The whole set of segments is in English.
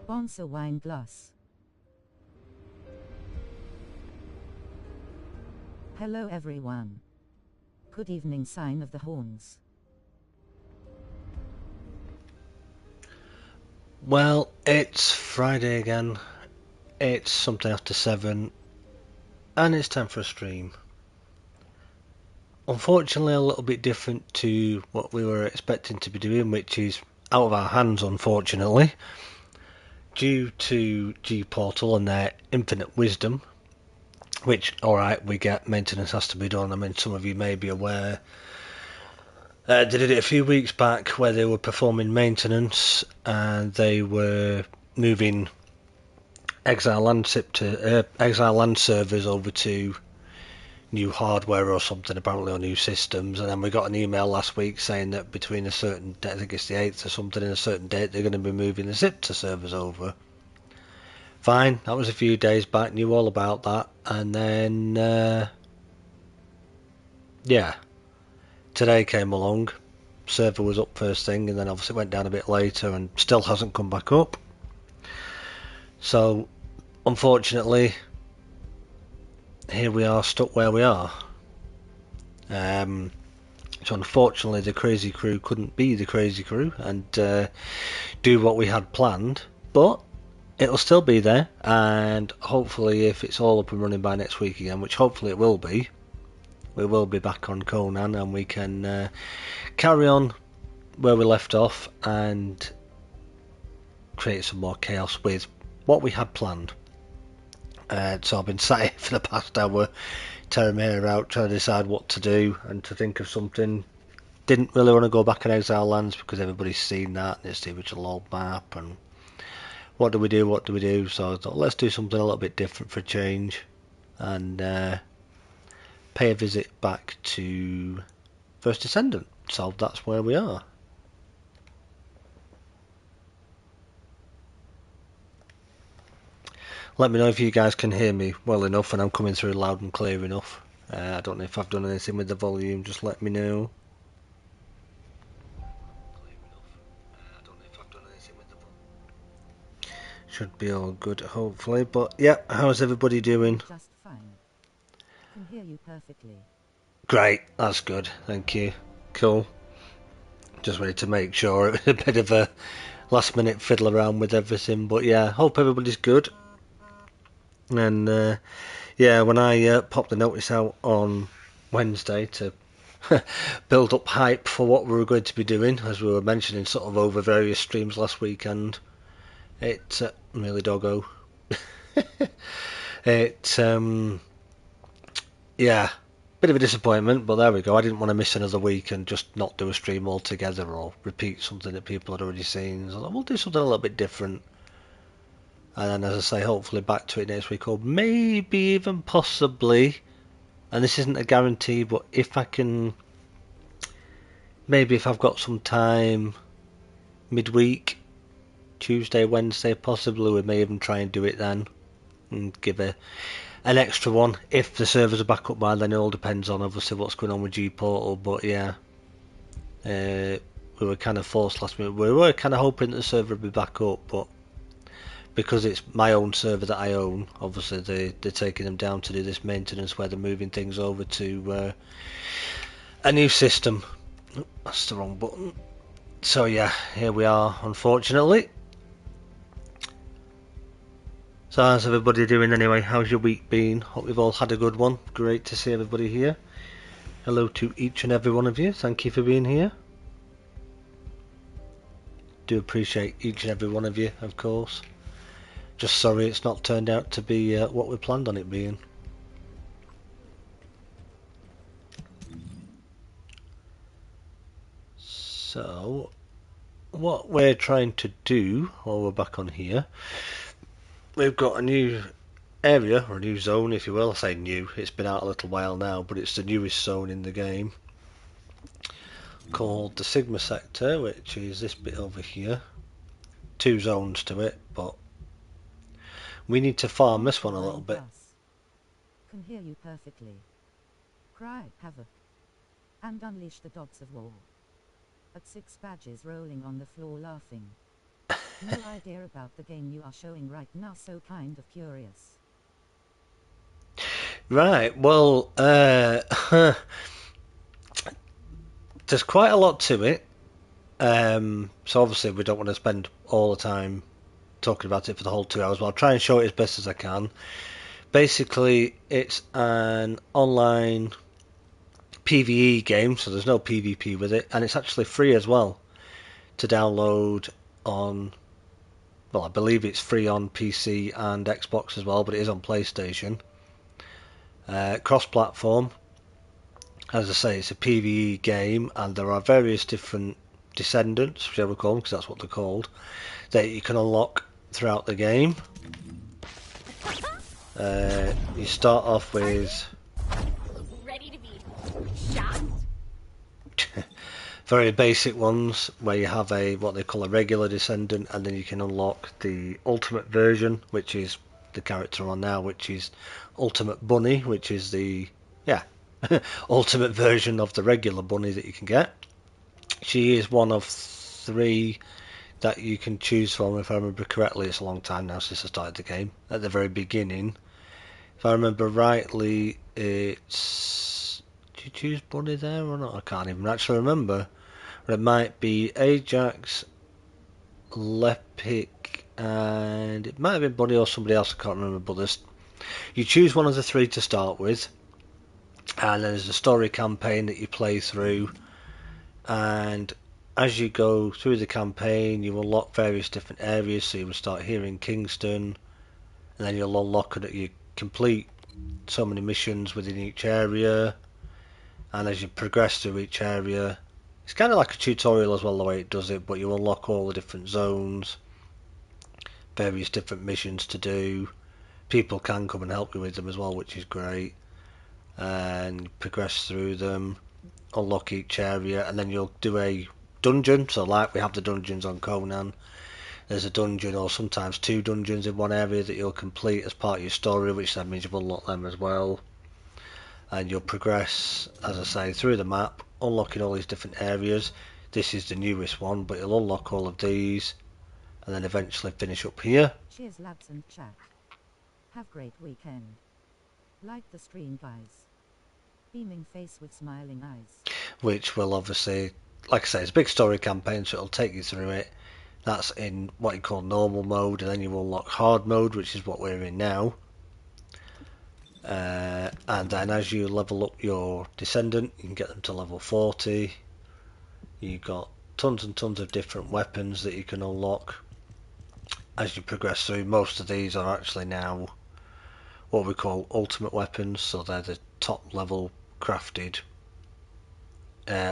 Sponsor wine glass. Hello everyone. Good evening, sign of the horns. Well, it's Friday again. It's something after 7, and it's time for a stream. Unfortunately, a little bit different to what we were expecting to be doing, which is out of our hands, unfortunately. Due to Gportal and their infinite wisdom, which, alright, we get, maintenance has to be done. I mean, some of you may be aware. They did it a few weeks back where they were performing maintenance and they were moving exile land servers over to new hardware or something, apparently, or new systems. And then we got an email last week saying that between a certain date, I think it's the 8th or something, and a certain date, they're going to be moving the Zipter servers over. Fine, that was a few days back, knew all about that. And then, yeah, today came along, server was up first thing, and then obviously went down a bit later and still hasn't come back up. So, unfortunately, here we are, stuck where we are. So unfortunately the crazy crew couldn't be the crazy crew and do what we had planned, but it'll still be there, and hopefully if it's all up and running by next week again, which hopefully it will be, we will be back on Conan and we can carry on where we left off and create some more chaos with what we had planned. So I've been sat here for the past hour tearing my hair out trying to decide what to do and to think of something. Didn't really want to go back in Exile Lands because everybody's seen that and it's the original old map and what do we do, so I thought let's do something a little bit different for a change and pay a visit back to First Descendant. So that's where we are. Let me know if you guys can hear me well enough and I'm coming through loud and clear enough. I don't know if I've done anything with the volume, just let me know. Should be all good, hopefully. But yeah, how's everybody doing? Just fine. Can hear you perfectly. Great, that's good, thank you. Cool. Just wanted to make sure. It was a bit of a last minute fiddle around with everything, but yeah, hope everybody's good. And yeah, when I popped the notice out on Wednesday to build up hype for what we were going to be doing, as we were mentioning sort of over various streams last weekend, it really doggo. It yeah, bit of a disappointment, but there we go. I didn't want to miss another week and just not do a stream altogether or repeat something that people had already seen. So we'll do something a little bit different. And then, as I say, hopefully back to it next week, or maybe even possibly, and this isn't a guarantee, but if I can, maybe if I've got some time midweek, Tuesday, Wednesday, possibly, we may even try and do it then and give an extra one. If the servers are back up by then, it all depends on obviously what's going on with Gportal, but yeah, we were kind of forced last minute. We were kind of hoping that the server would be back up, but because it's my own server that I own, obviously they're taking them down to do this maintenance where they're moving things over to a new system. Oh, that's the wrong button. So yeah, here we are, unfortunately. So how's everybody doing anyway? How's your week been? Hope you've all had a good one. Great to see everybody here. Hello to each and every one of you. Thank you for being here. Do appreciate each and every one of you, of course. Just sorry it's not turned out to be what we planned on it being. So, what we're trying to do, while we're back on here, we've got a new area, or a new zone if you will. I say new, it's been out a little while now, but it's the newest zone in the game, called the Sigma sector, which is this bit over here. 2 zones to it, but we need to farm this one a little bit. Can hear you perfectly. Cry havoc and unleash the dogs of war. At 6 badges rolling on the floor laughing. No idea about the game you are showing right now, so kind of curious. Right, well, there's quite a lot to it. So obviously we don't want to spend all the time talking about it for the whole 2 hours, but I'll try and show it as best as I can. Basically, it's an online PvE game, so there's no PvP with it, and it's actually free as well to download on, well, I believe it's free on PC and Xbox as well, but it is on PlayStation. Cross-platform. As I say, it's a PvE game, and there are various different Desendants, whichever we call them, because that's what they're called, that you can unlock throughout the game. You start off with Ready to be shocked? very basic ones, where you have a what they call a regular Descendant, and then you can unlock the ultimate version, which is the character on now, which is Ultimate Bunny, which is the ultimate version of the regular bunny that you can get. She is one of 3 that you can choose from, if I remember correctly. It's a long time now since I started the game. At the very beginning, if I remember rightly, it's... Do you choose Bunny there or not? I can't even actually remember. But it might be Ajax, Lepic, and it might have been Bunny or somebody else. I can't remember. But there's... you choose one of the 3 to start with, and there's a story campaign that you play through. And as you go through the campaign, you unlock various different areas. So you will start here in Kingston, and then you'll unlock it. You complete so many missions within each area, and as you progress through each area, it's kind of like a tutorial as well the way it does it, but you unlock all the different zones, various different missions to do. People can come and help you with them as well, which is great, and progress through them, unlock each area, and then you'll do a dungeon. So like we have the dungeons on Conan, there's a dungeon or sometimes 2 dungeons in one area that you'll complete as part of your story, which then means you've unlocked them as well. And you'll progress, as I say, through the map, unlocking all these different areas. This is the newest one, but you'll unlock all of these and then eventually finish up here. Cheers lads and chat. Have great weekend. Like the stream guys. Beaming face with smiling eyes. Which will obviously, like I say, it's a big story campaign, so it'll take you through it. That's in what you call normal mode, and then you unlock hard mode, which is what we're in now. And then as you level up your Descendant, you can get them to level 40. You've got tons and tons of different weapons that you can unlock as you progress through. Most of these are actually now what we call ultimate weapons, so they're the top level crafted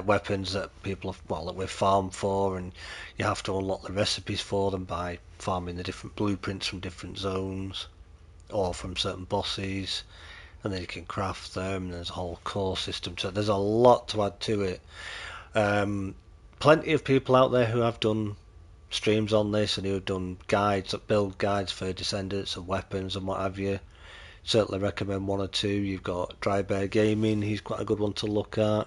weapons that people have, well, that we've farmed for, and you have to unlock the recipes for them by farming the different blueprints from different zones or from certain bosses, and then you can craft them, and there's a whole core system, so there's a lot to add to it. Plenty of people out there who have done streams on this and who have done guides, build guides for Descendants and weapons and what have you. Certainly recommend 1 or 2. You've got Dry Bear Gaming, he's quite a good one to look at.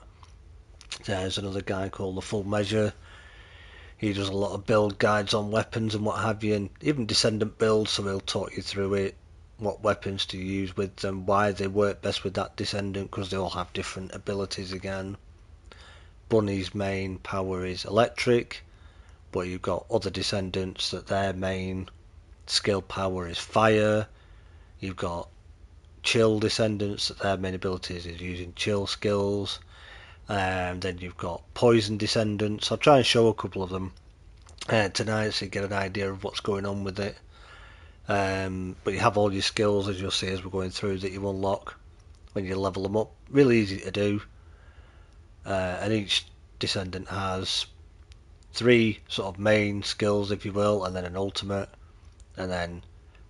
There's another guy called The Full Measure. He does a lot of build guides on weapons and what have you, and even Descendant builds, so he'll talk you through it, what weapons to use with them, why they work best with that Descendant, because they all have different abilities again. Bunny's main power is electric, but you've got other Descendants that their main skill power is fire. You've got chill Descendants that their main abilities is using chill skills. And then you've got poison Descendants. I'll try and show a couple of them tonight so you get an idea of what's going on with it. But you have all your skills, as you'll see as we're going through, that you unlock when you level them up. Really easy to do. And each Descendant has 3 sort of main skills, if you will, and then an ultimate, and then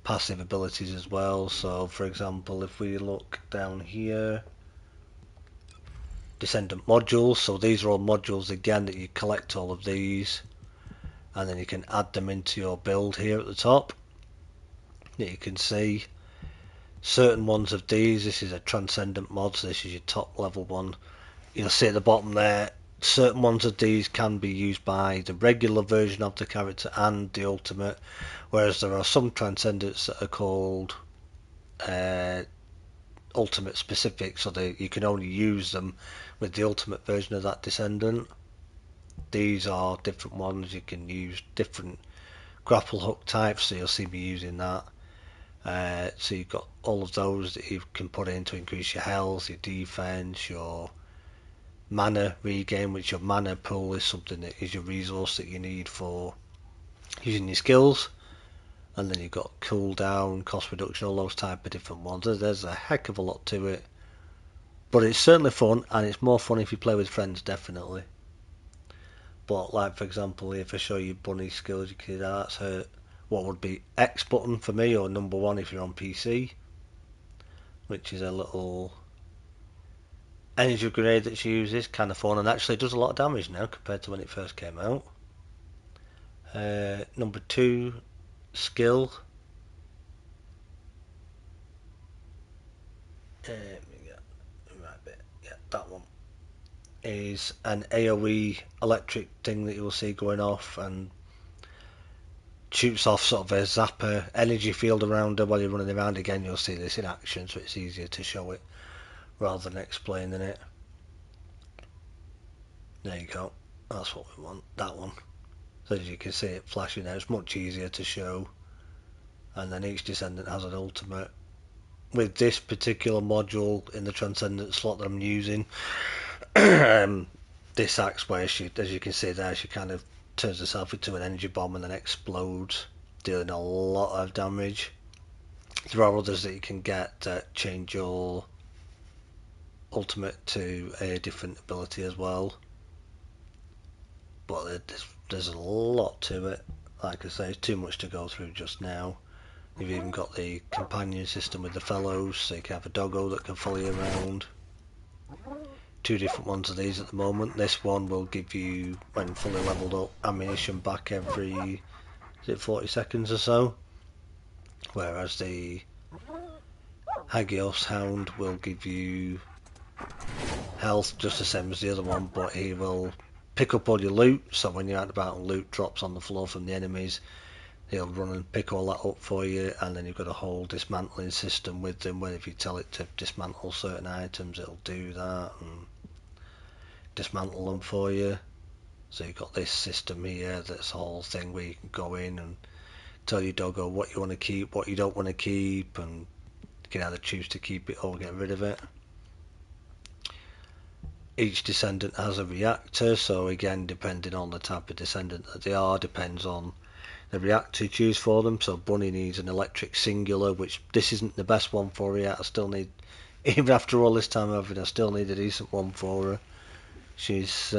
passive abilities as well. So for example, if we look down here, Descendant modules, so these are all modules again that you collect all of these, and then you can add them into your build here at the top. You can see certain ones of these. This is a Transcendent mod, so this is your top level one. You'll see at the bottom there certain ones of these can be used by the regular version of the character and the ultimate, whereas there are some transcendents that are called ultimate specific, so you can only use them with the ultimate version of that Descendant. These are different ones. You can use different grapple hook types, so you'll see me using that. So you've got all of those that you can put in to increase your health, your defense, your mana regain, which your mana pool is something that is your resource that you need for using your skills. And then you've got cooldown, cost reduction, all those type of different ones. There's a heck of a lot to it, but it's certainly fun, and it's more fun if you play with friends, definitely. But like, for example, if I show you bunny skills, you can that's her what would be X button for me, or number 1 if you're on PC, which is a little energy grenade that she uses, kind of fun, and actually does a lot of damage now compared to when it first came out. Number 2 skill, that one is an AoE electric thing that you'll see going off and shoots off sort of a zapper energy field around her while you're running around. Again, you'll see this in action, so it's easier to show it rather than explaining it. There you go, that's what we want, that one. So as you can see it flashing there, it's much easier to show. And then each Descendant has an ultimate. With this particular module in the Transcendent slot that I'm using, this axe where she, as you can see there, she kind of turns herself into an energy bomb and then explodes, dealing a lot of damage. There are others that you can get that change your ultimate to a different ability as well, but there's a lot to it. Like I say, it's too much to go through just now. You've even got the companion system with the fellows, so you can have a doggo that can follow you around. 2 different ones of these at the moment. This one will give you, when fully leveled up, ammunition back every, is it 40 seconds or so? Whereas the Hagios Hound will give you health just the same as the other one, but he will pick up all your loot, so when you're out about and loot drops on the floor from the enemies, he'll run and pick all that up for you. And then you've got a whole dismantling system with them, where if you tell it to dismantle certain items, it'll do that and dismantle them for you. So you've got this system here that's a whole thing where you can go in and tell your doggo what you want to keep, what you don't want to keep, and you can either choose to keep it or get rid of it. Each Descendant has a reactor, so again, depending on the type of Descendant that they are, depends on the reactor you choose for them. So Bunny needs an electric singular, which this isn't the best one for her yet. I still need, even after all this time over it, I still need a decent one for her. She's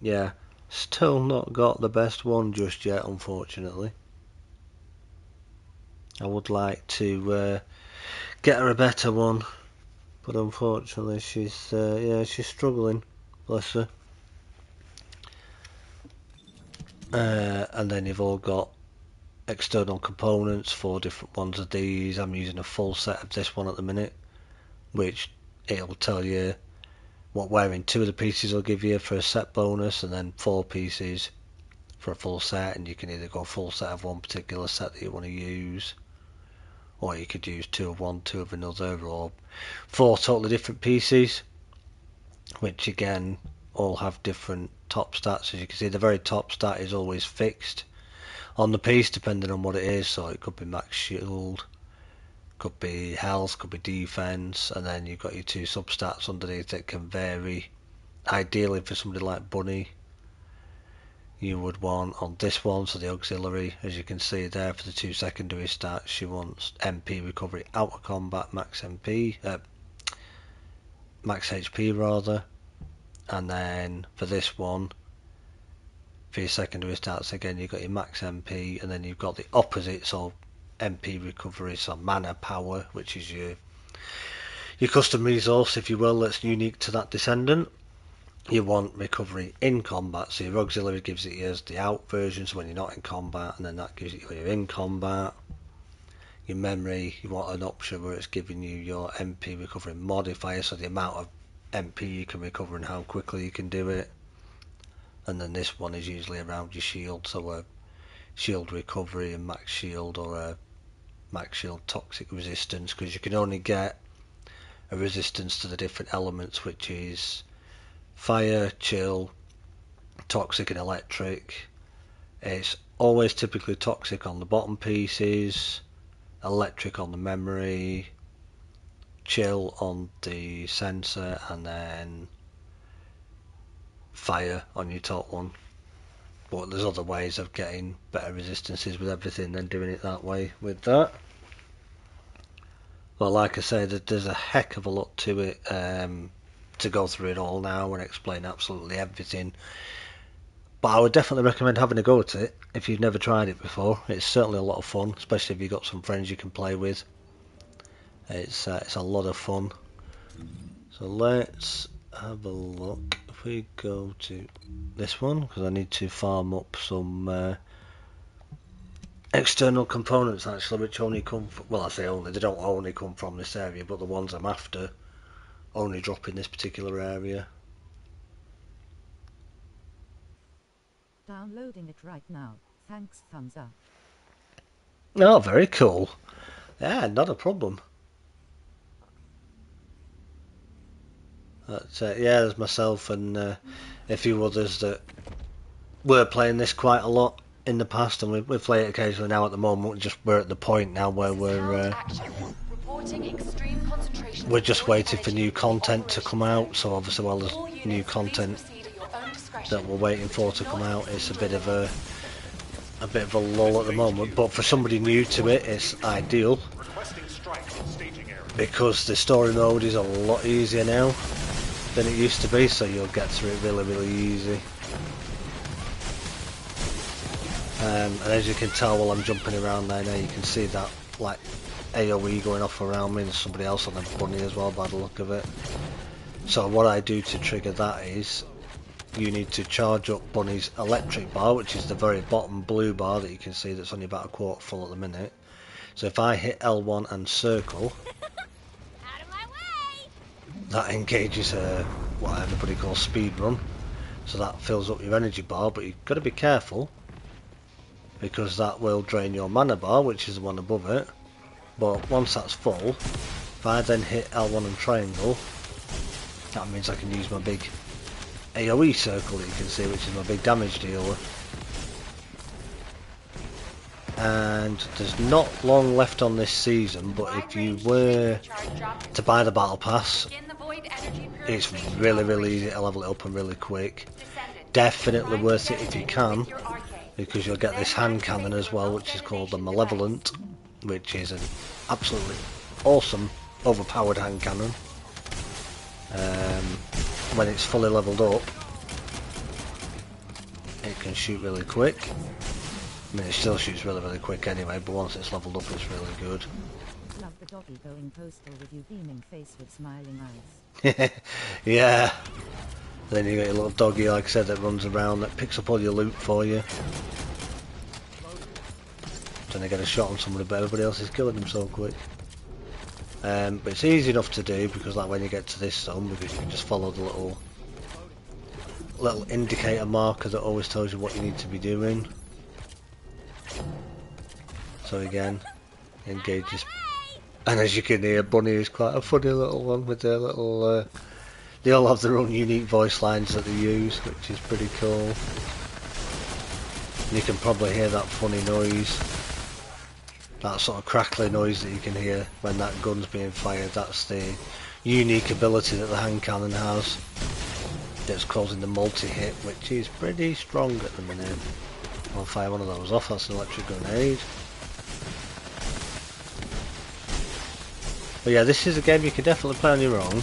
yeah, still not got the best one just yet, unfortunately. I would like to get her a better one, but unfortunately she's yeah, she's struggling, bless her. And then you've all got external components, 4 different ones of these. I'm using a full set of this one at the minute, which it'll tell you what wearing 2 of the pieces will give you for a set bonus, and then 4 pieces for a full set. And you can either go full set of one particular set that you want to use, or you could use 2 of one, 2 of another, or 4 totally different pieces, which again all have different top stats. As you can see, the very top stat is always fixed on the piece depending on what it is, so it could be max shield, could be health, could be defense, and then you've got your 2 substats underneath that can vary. Ideally for somebody like Bunny, you would want on this one, so the auxiliary, as you can see there, for the 2 secondary stats, she wants MP recovery out of combat, max MP, max HP rather. And then for this one, for your secondary stats, again you've got your max MP, and then you've got the opposite, so MP recovery, so mana power, which is your custom resource, if you will, that's unique to that Descendant. You want recovery in combat, so your auxiliary gives it you as the out version, so when you're not in combat, and then that gives it you when you're in combat. Your memory, you want an option where it's giving you your MP recovery modifier, so the amount of MP you can recover and how quickly you can do it. And then this one is usually around your shield, so a shield recovery and max shield, or a max shield toxic resistance, because you can only get a resistance to the different elements, which is fire, chill, toxic and electric. It's always typically toxic on the bottom pieces, electric on the memory, chill on the sensor, and then fire on your top one. But there's other ways of getting better resistances with everything than doing it that way with that. Well, like I say, there's a heck of a lot to it, to go through it all now and explain absolutely everything. But I would definitely recommend having a go at it if you've never tried it before. It's certainly a lot of fun, especially if you've got some friends you can play with. It's a lot of fun. So let's have a look. If we go to this one, because I need to farm up some external components actually, which only come from, well, I say only, they don't only come from this area, but the ones I'm after only drop in this particular area. Downloading it right now. Thanks, thumbs up. Oh, very cool. Yeah, not a problem. But, yeah, there's myself and a few others that were playing this quite a lot in the past, and we play it occasionally now. At the moment, we're at the point now where we're just waiting for new content to come out. So obviously, while there's new content that we're waiting for to come out, it's a bit of a lull at the moment. But for somebody new to it, it's ideal because the story mode is a lot easier now than it used to be, so you'll get through it really easy. And as you can tell while I'm jumping around there now, you can see that like AoE going off around me, and there's somebody else on the bunny as well by the look of it. So what I do to trigger that is you need to charge up Bunny's electric bar, which is the very bottom blue bar that you can see that's only about a quarter full at the minute. So if I hit L1 and circle, Out of my way! that engages what everybody calls speed run. So that fills up your energy bar, but you've got to be careful because that will drain your mana bar, which is the one above it. But once that's full, if I then hit L1 and triangle, that means I can use my big AoE circle that you can see, which is my big damage dealer. And there's not long left on this season, but if you were to buy the battle pass, it's really easy to level it up and really quick. Definitely worth it if you can, because you'll get this hand cannon as well, which is called the Malevolent, which is an absolutely awesome overpowered hand cannon. When it's fully leveled up, it can shoot really quick. I mean, it still shoots really quick anyway, but once it's leveled up, it's really good. Love the doggy going postal with you beaming face with smiling eyes. Yeah. Then you got your little doggy, like I said, that runs around, that picks up all your loot for you. Trying to get a shot on somebody, but everybody else is killing them so quick. But it's easy enough to do, because like when you get to this zone, because you can just follow the little indicator marker that always tells you what you need to be doing. So again, engages. And as you can hear, Bunny is quite a funny little one with their little... they all have their own unique voice lines that they use, which is pretty cool. You can probably hear that funny noise. That sort of crackly noise that you can hear when that gun's being fired. That's the unique ability that the hand cannon has. That's causing the multi-hit, which is pretty strong at the minute. I'll fire one of those off. That's an electric grenade. But yeah, this is a game you can definitely play on your own.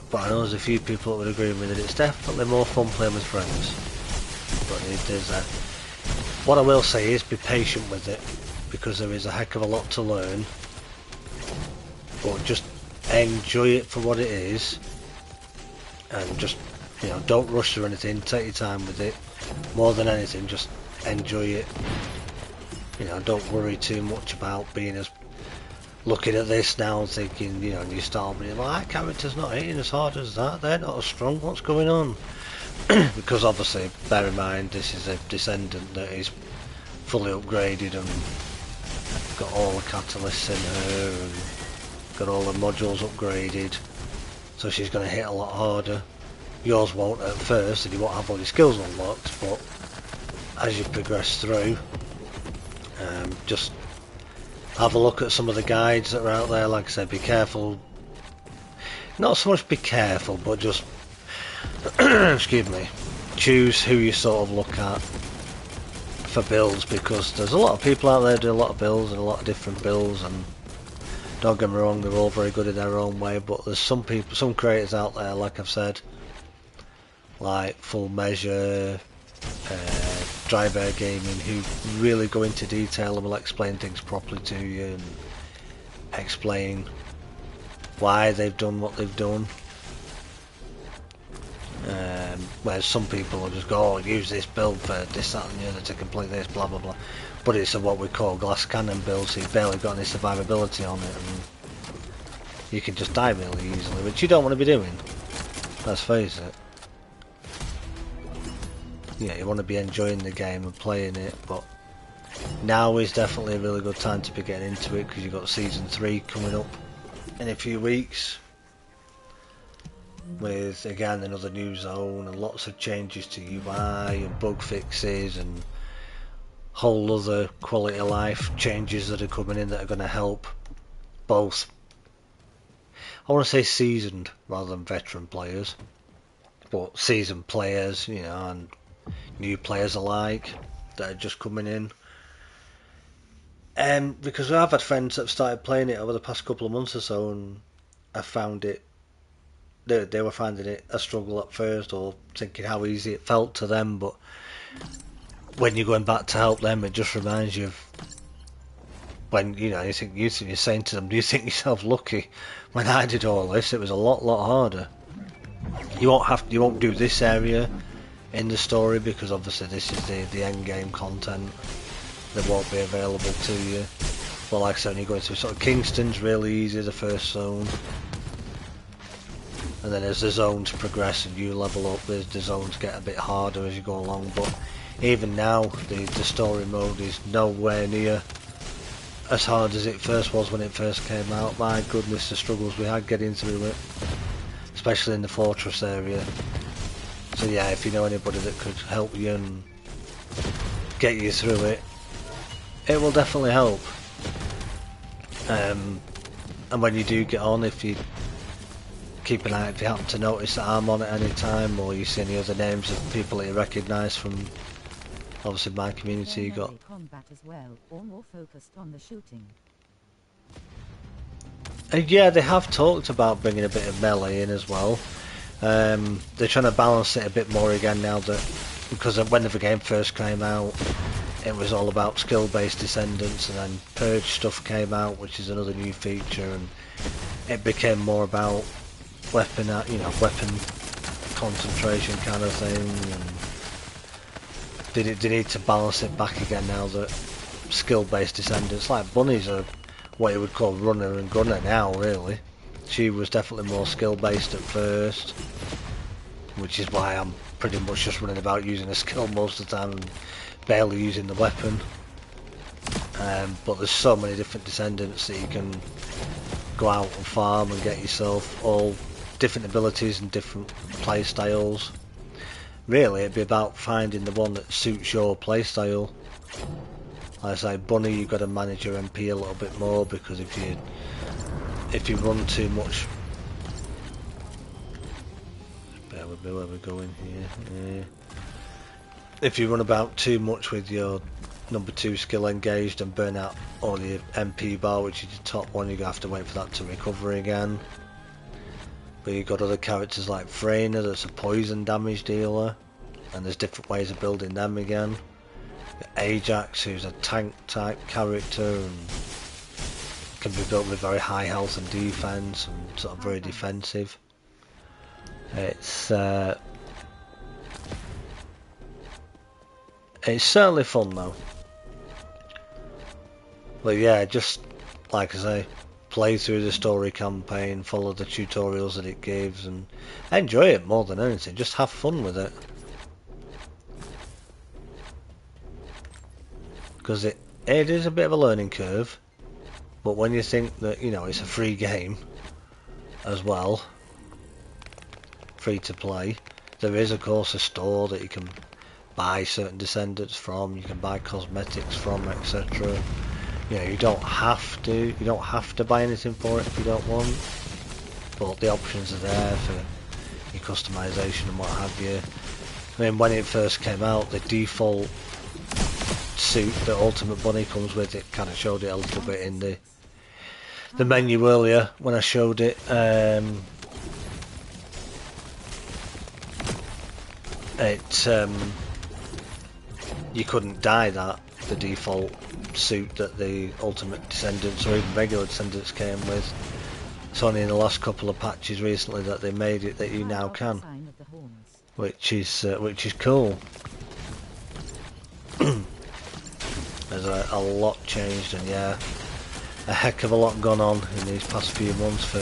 But I know there's a few people that would agree with me that it's definitely more fun playing with friends. But what I will say is be patient with it, because there is a heck of a lot to learn. But just enjoy it for what it is, and just, you know, don't rush or anything. Take your time with it. More than anything, just enjoy it. You know, don't worry too much about being as looking at this now and thinking, you know, and you start being like, that character's not hitting as hard as that, they're not as strong, what's going on? Because obviously, bear in mind, this is a Desendant that is fully upgraded and got all the catalysts in her and got all the modules upgraded, so she's going to hit a lot harder. Yours won't at first, and you won't have all your skills unlocked, but as you progress through, just have a look at some of the guides that are out there. Like I said, be careful. Not so much be careful, but just excuse me, choose who you sort of look at for builds, because there's a lot of people out there doing a lot of builds and a lot of different builds, and don't get me wrong, they're all very good in their own way, but there's some people, some creators out there, like I've said, like Full Measure, Dry Bear Gaming, who really go into detail and will explain things properly to you and explain why they've done what they've done. Whereas some people will just go, oh, use this build for this, that and the other to complete this, blah blah blah. But it's a what we call glass cannon build, so you've barely got any survivability on it, and you can just die really easily, which you don't want to be doing. Let's face it. Yeah, you want to be enjoying the game and playing it, but now is definitely a really good time to be getting into it, because you've got Season 3 coming up in a few weeks, with again another new zone and lots of changes to UI and bug fixes and whole other quality of life changes that are coming in that are going to help both, I want to say seasoned rather than veteran players, but seasoned players, you know, and new players alike that are just coming in. Because I've had friends that have started playing it over the past couple of months or so, and I found it, they were finding it a struggle at first, or thinking how easy it felt to them, but when you're going back to help them, it just reminds you of when, you know, you're saying to them, do you think yourself lucky? When I did all this, it was a lot harder. You won't do this area in the story, because obviously this is the end game content that won't be available to you. But like I said, when you go into sort of Kingston's really easy, the first zone, and then as the zones progress and you level up, the zones get a bit harder as you go along. But even now, the story mode is nowhere near as hard as it first was when it first came out. My goodness, the struggles we had getting through it, especially in the fortress area. So yeah, if you know anybody that could help you and get you through it, it will definitely help. And when you do get on, if you keep an eye, if you happen to notice that I'm on at any time, or you see any other names of people that you recognise from obviously my community, you got combat as well, or more focused on the shooting. yeah, they have talked about bringing a bit of melee in as well. They're trying to balance it a bit more again now, that because when the game first came out, it was all about skill-based Descendants, and then Purge stuff came out, which is another new feature, and it became more about weapon concentration kind of thing. And they need to balance it back again now that skill-based Descendants, like Bunnies, are what you would call runner and gunner now, really. She was definitely more skill-based at first, which is why I'm pretty much just running about using a skill most of the time and barely using the weapon. But there's so many different Descendants that you can go out and farm and get yourself all different abilities and different play styles. Really, it'd be about finding the one that suits your play style. Like I say, Bunny, you've got to manage your MP a little bit more, because if you run too much, bear with me where we're going here. Yeah. If you run about too much with your number 2 skill engaged and burn out all your MP bar, which is your top one, you're gonna have to wait for that to recover again. But you've got other characters like Freyna, that's a poison damage dealer, and there's different ways of building them again. Ajax, who's a tank type character and can be built with very high health and defense, and sort of very defensive. It's certainly fun though. But yeah, just like I say, play through the story campaign, follow the tutorials that it gives, and enjoy it more than anything. Just have fun with it. Because it is a bit of a learning curve, but when you think that, you know, it's a free game as well, free to play, there is of course a store that you can buy certain Descendants from, you can buy cosmetics from, etc. You know, you don't have to buy anything for it if you don't want, but the options are there for your customization and what have you. I mean, when it first came out, the default suit that Ultimate Bunny comes with, it kind of showed it a little bit in the menu earlier when I showed it. You couldn't dye that, the default suit that the Ultimate Descendants or even regular Descendants came with. It's only in the last couple of patches recently that they made it that you now can, which is cool. There's a lot changed, and yeah, a heck of a lot gone on in these past few months for,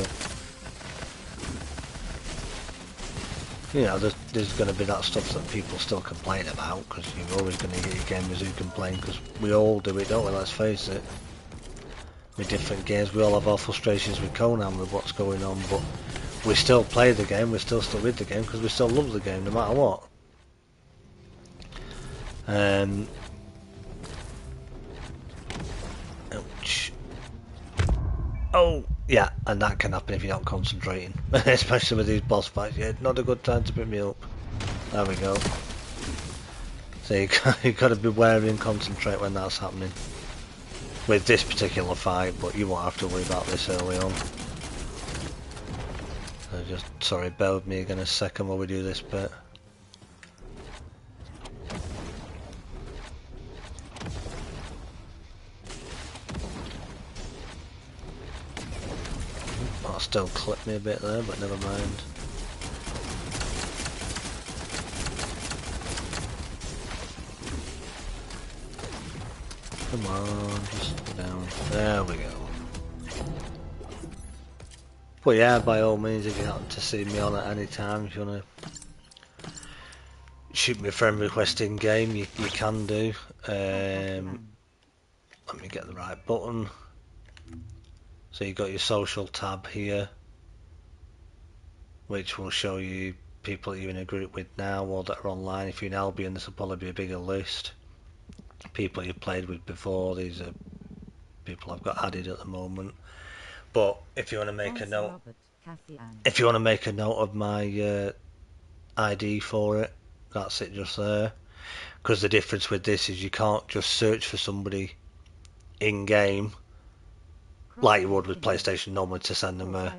you know, there's going to be that stuff that people still complain about, because you're always going to get your gamers who complain, because we all do it, don't we, let's face it. With different games, we all have our frustrations with Conan with what's going on, but we still play the game, we're still with the game, because we still love the game no matter what. Ouch. Oh, yeah, and that can happen if you're not concentrating, especially with these boss fights. Yeah, not a good time to pick me up. There we go. So you got to be wary and concentrate when that's happening. With this particular fight, but you won't have to worry about this early on. So just, sorry, bear with me again a second while we do this bit. That'll still clip me a bit there, but never mind. Come on, just go down. There we go. But yeah, by all means, if you happen to see me on at any time, if you want to shoot me a friend request in game, you can do. Let me get the right button. So you've got your social tab here, which will show you people that you're in a group with now or that are online. If you're in Albion, this will probably be a bigger list. People you've played with before, these are people I've got added at the moment. But if you want to make a note, of my ID for it, that's it just there. Because the difference with this is you can't just search for somebody in game like you would with PlayStation normally to send them a.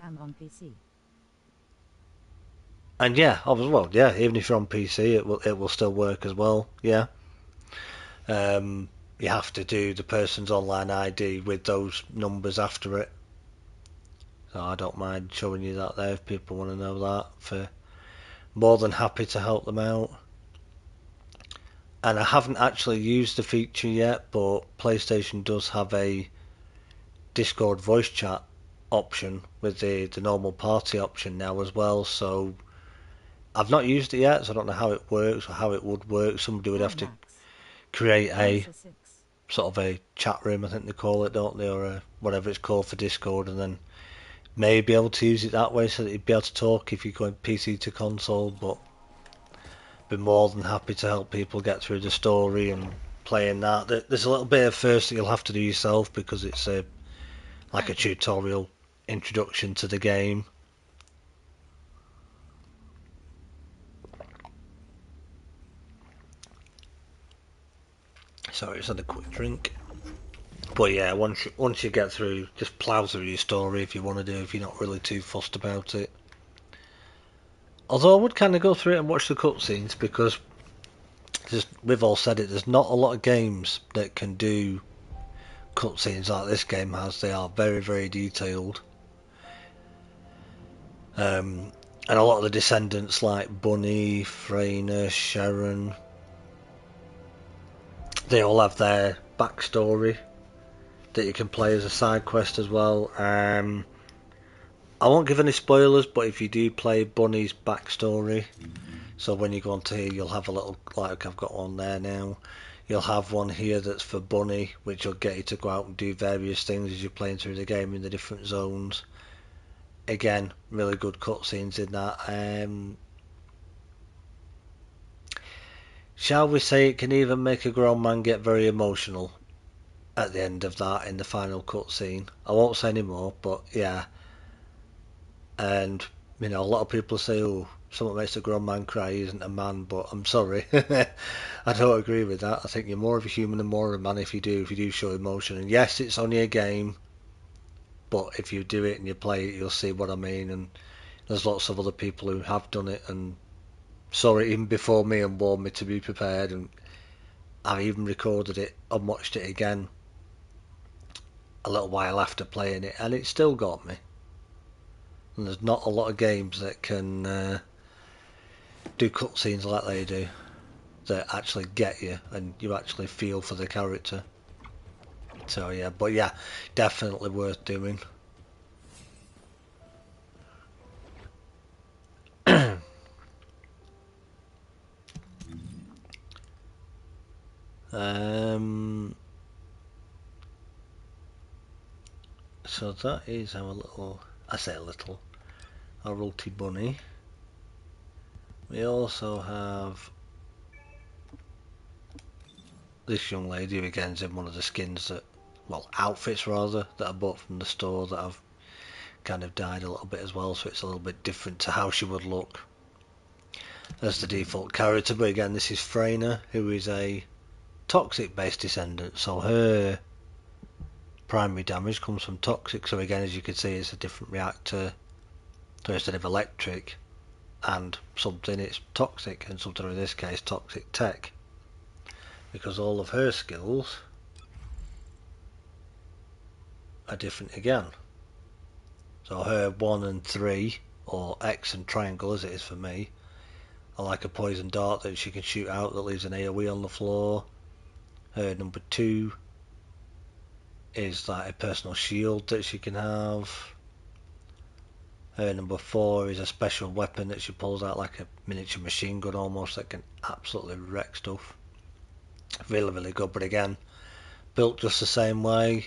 And yeah, well, yeah, even if you're on PC, it will still work as well. Yeah. You have to do the person's online ID with those numbers after it. So I don't mind showing you that there if people want to know that. More than happy to help them out. And I haven't actually used the feature yet, but PlayStation does have a Discord voice chat option with the normal party option now as well. So I've not used it yet, so I don't know how it works or how it would work. Somebody would have to create a sort of a chat room, I think they call it, don't they, or whatever it's called for Discord, and then maybe be able to use it that way so that you'd be able to talk if you're going PC to console. But be more than happy to help people get through the story and playing that. There's a little bit at first that you'll have to do yourself because it's like a tutorial introduction to the game. Sorry, just had a quick drink. But yeah, once you get through, just plough through your story if you want to do, if you're not really too fussed about it. Although I would kind of go through it and watch the cutscenes, because we've all said it, there's not a lot of games that can do cutscenes like this game has. They are very, very detailed. And a lot of the Descendants like Bunny, Freyna, Sharon, they all have their backstory that you can play as a side quest as well. I won't give any spoilers, but if you do play Bunny's backstory, so when you go onto here, you'll have a little, like I've got one there now. You'll have one here that's for Bunny, which will get you to go out and do various things as you're playing through the game in the different zones. Again, really good cutscenes in that. Shall we say it can even make a grown man get very emotional at the end of that in the final cutscene? I won't say any more, but yeah. And you know, a lot of people say, "Oh, someone makes a grown man cry, he isn't a man." But I'm sorry, I don't agree with that. I think you're more of a human and more of a man if you do show emotion. And yes, it's only a game, but if you do it and you play it, you'll see what I mean. And there's lots of other people who have done it and saw it even before me and warned me to be prepared. And I've even recorded it and watched it again a little while after playing it, and it still got me. And there's not a lot of games that can do cutscenes like they do, that actually get you and you actually feel for the character. So yeah, but yeah, definitely worth doing. So that is our little, I say a little, our ulti bunny. We also have this young lady who again is in one of the skins that, well, outfits rather, that I bought from the store that I've kind of dyed a little bit as well, so it's a little bit different to how she would look as the default character. But again, this is Freyna, who is a toxic based descendant, so her primary damage comes from toxic. So again, as you can see, it's a different reactor. So instead of electric and something, it's toxic, and something in this case toxic tech, because all of her skills are different again. So her 1 and 3, or X and triangle as it is for me, are like a poison dart that she can shoot out that leaves an AoE on the floor. Her number 2 is like a personal shield that she can have. Her number 4 is a special weapon that she pulls out like a miniature machine gun almost, that can absolutely wreck stuff. Really, really good, but again, built just the same way.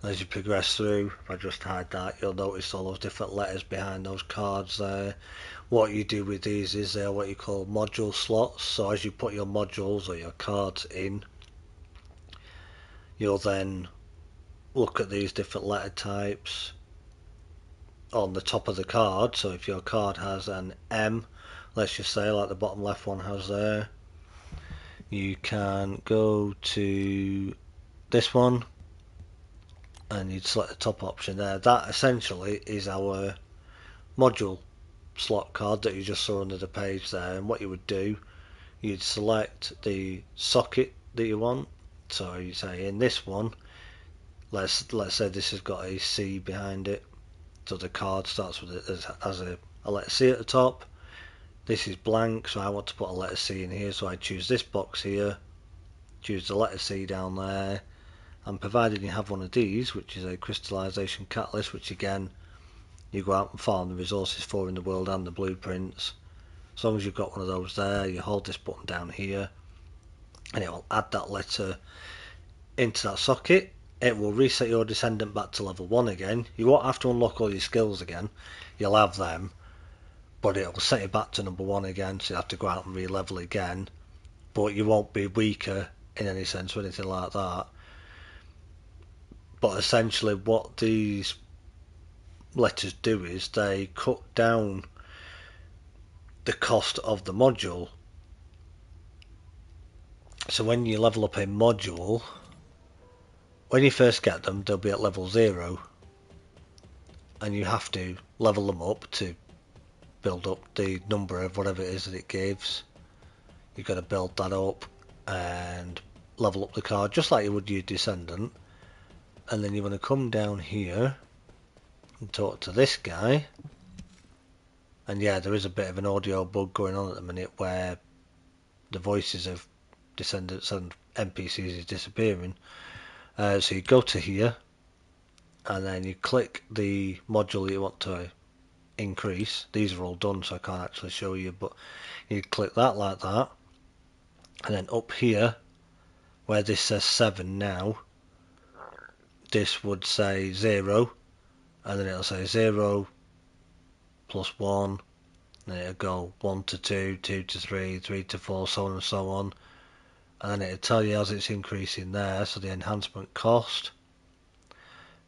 As you progress through, if I just hide that, you'll notice all those different letters behind those cards there. What you do with these is they're what you call module slots. So as you put your modules or your cards in, you'll then look at these different letter types on the top of the card. So if your card has an M, let's just say like the bottom left one has there, you can go to this one and you'd select the top option there. That essentially is our module slot card that you just saw under the page there. And what you would do, you'd select the socket that you want. So you say in this one, let's say this has got a C behind it, so the card starts with it as a letter C at the top. This is blank, so I want to put a letter C in here, so I choose this box here, choose the letter C down there, and provided you have one of these, which is a crystallization catalyst, which again you go out and farm the resources for in the world and the blueprints. As long as you've got one of those there, you hold this button down here and it will add that letter into that socket. It will reset your Desendant back to level 1 again. You won't have to unlock all your skills again, you'll have them, but it will set you back to number 1 again, so you have to go out and re-level again, but you won't be weaker in any sense or anything like that. But essentially what these letters do is they cut down the cost of the module. So when you level up a module, when you first get them, they'll be at level 0, and you have to level them up to build up the number of whatever it is that it gives. You've got to build that up and level up the card just like you would your Descendant, and then you want to come down here and talk to this guy. And yeah, there is a bit of an audio bug going on at the minute where the voices of Descendants and NPCs is disappearing, So you go to here, and then you click the module you want to increase. These are all done, so I can't actually show you, but you click that like that, and then up here where this says 7 now, this would say 0, and then it'll say 0 plus 1, then it'll go 1 to 2, 2 to 3, 3 to 4, so on and so on, and then it'll tell you as it's increasing there, so the enhancement cost.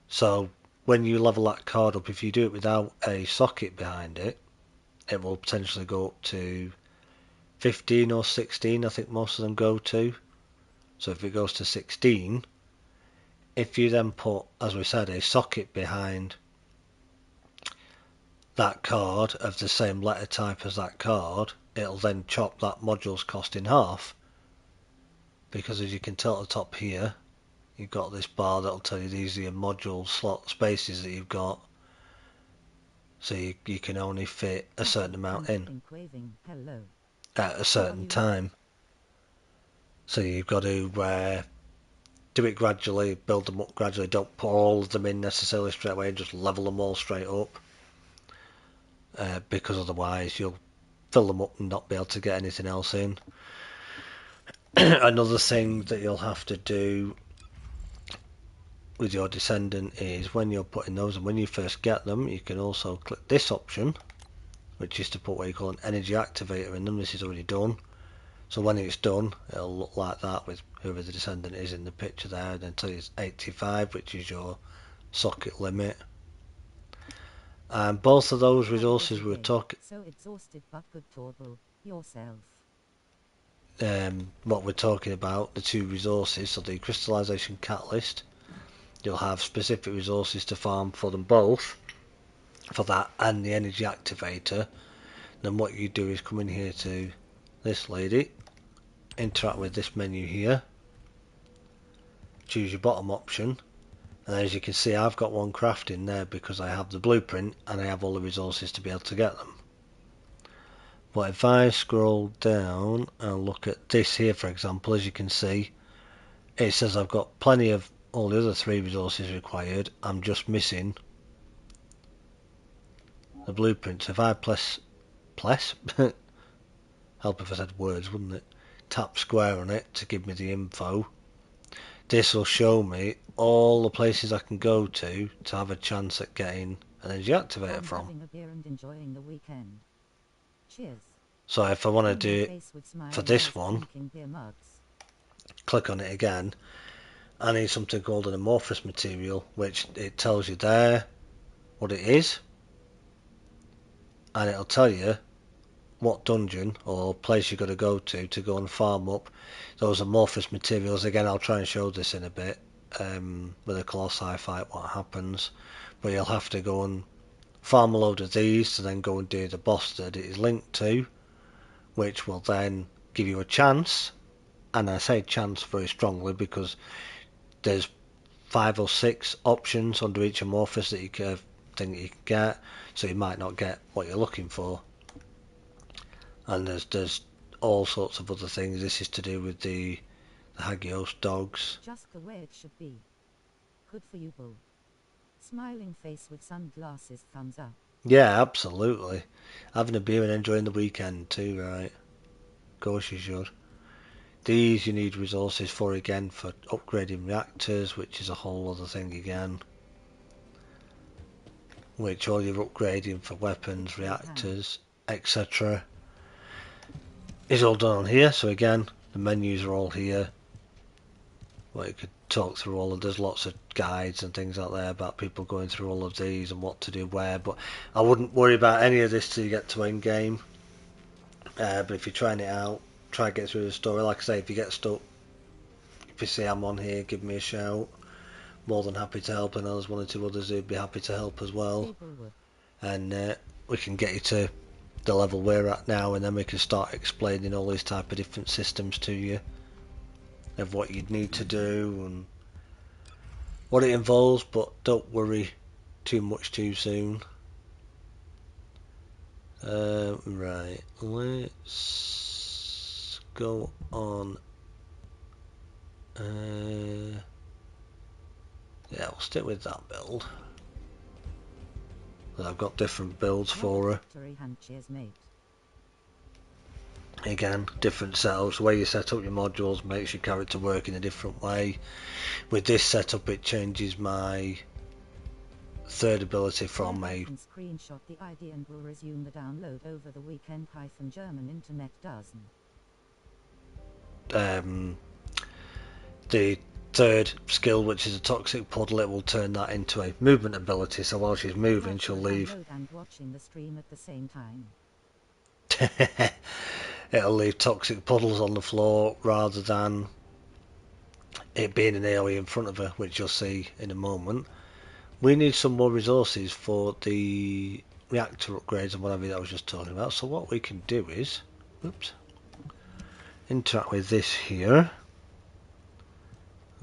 So when you level that card up, if you do it without a socket behind it, it will potentially go up to 15 or 16, I think most of them go to. So if it goes to 16, if you then put, as we said, a socket behind that card of the same letter type as that card, it'll then chop that module's cost in half. Because as you can tell at the top here, you've got this bar that'll tell you these are your module slot spaces that you've got. So you can only fit a certain amount in at a certain time. So you've got to do it gradually, build them up gradually. Don't put all of them in necessarily straight away and just level them all straight up. Because otherwise you'll fill them up and not be able to get anything else in. Another thing that you'll have to do with your Desendant is when you're putting those, and when you first get them, you can also click this option, which is to put what you call an energy activator in them. This is already done. So when it's done, it'll look like that with whoever the Descendant is in the picture there, and then tell you it's 85, which is your socket limit. And both of those resources we were talking, so exhausted but good Gportal yourself. what we're talking about, the two resources, so the crystallization catalyst, you'll have specific resources to farm for them both, for that and the energy activator. Then what you do is come in here to this lady, interact with this menu here, choose your bottom option, and as you can see I've got one crafting there because I have the blueprint and I have all the resources to be able to get them. But if I scroll down and look at this here, for example, as you can see, it says I've got plenty of all the other 3 resources required. I'm just missing the blueprints. If I press help if I said words, wouldn't it? Tap square on it to give me the info. This will show me all the places I can go to have a chance at getting an energy activator from. Having a beer and enjoying the weekend. Cheers. So if I want to do it for this one, click on it again. I need something called an amorphous material, which it tells you there what it is, and it'll tell you what dungeon or place you've got to go and farm up those amorphous materials. Again, I'll try and show this in a bit with a Colossi fight what happens, but you'll have to go and farm a load of these to then go and do the boss that it is linked to, which will then give you a chance, and I say chance very strongly because there's 5 or 6 options under each amorphous that you can get, so you might not get what you're looking for. And there's all sorts of other things. This is to do with the Hagios dogs. Just the way it should be. Good for you, Bull. Smiling face with sunglasses, thumbs up. Yeah, absolutely. Having a beer and enjoying the weekend too, right? Of course you should. These you need resources for again for upgrading reactors, which is a whole other thing again. Which all you're upgrading for weapons, reactors, etc. is all done on here. So again, the menus are all here. Well, you could talk through all of, there's lots of guides and things out there about people going through all of these and what to do where, but I wouldn't worry about any of this till you get to end game. But if you're trying it out, try and get through the story. Like I say, if you get stuck, if you see I'm on here, give me a shout. More than happy to help. I know there's 1 or 2 others who'd be happy to help as well. And we can get you to the level we're at now, and then we can start explaining all these type of different systems to you of what you'd need to do and what it involves, but don't worry too much too soon. Right, let's go on. Yeah, we'll stick with that build. But I've got different builds for her. Victory hand, cheers, mate. Again, different setups. The way you set up your modules makes your character work in a different way. With this setup, it changes my third ability from a Screenshot the ID and will resume the download over the weekend. German internet doesn't. The third skill, which is a toxic puddle, it will turn that into a movement ability. So while she's moving, she'll leave. And watching the stream at the same time. It'll leave toxic puddles on the floor rather than it being an AoE in front of her, which you'll see in a moment. We need some more resources for the reactor upgrades and whatever that I was just talking about. So what we can do is, oops, interact with this here.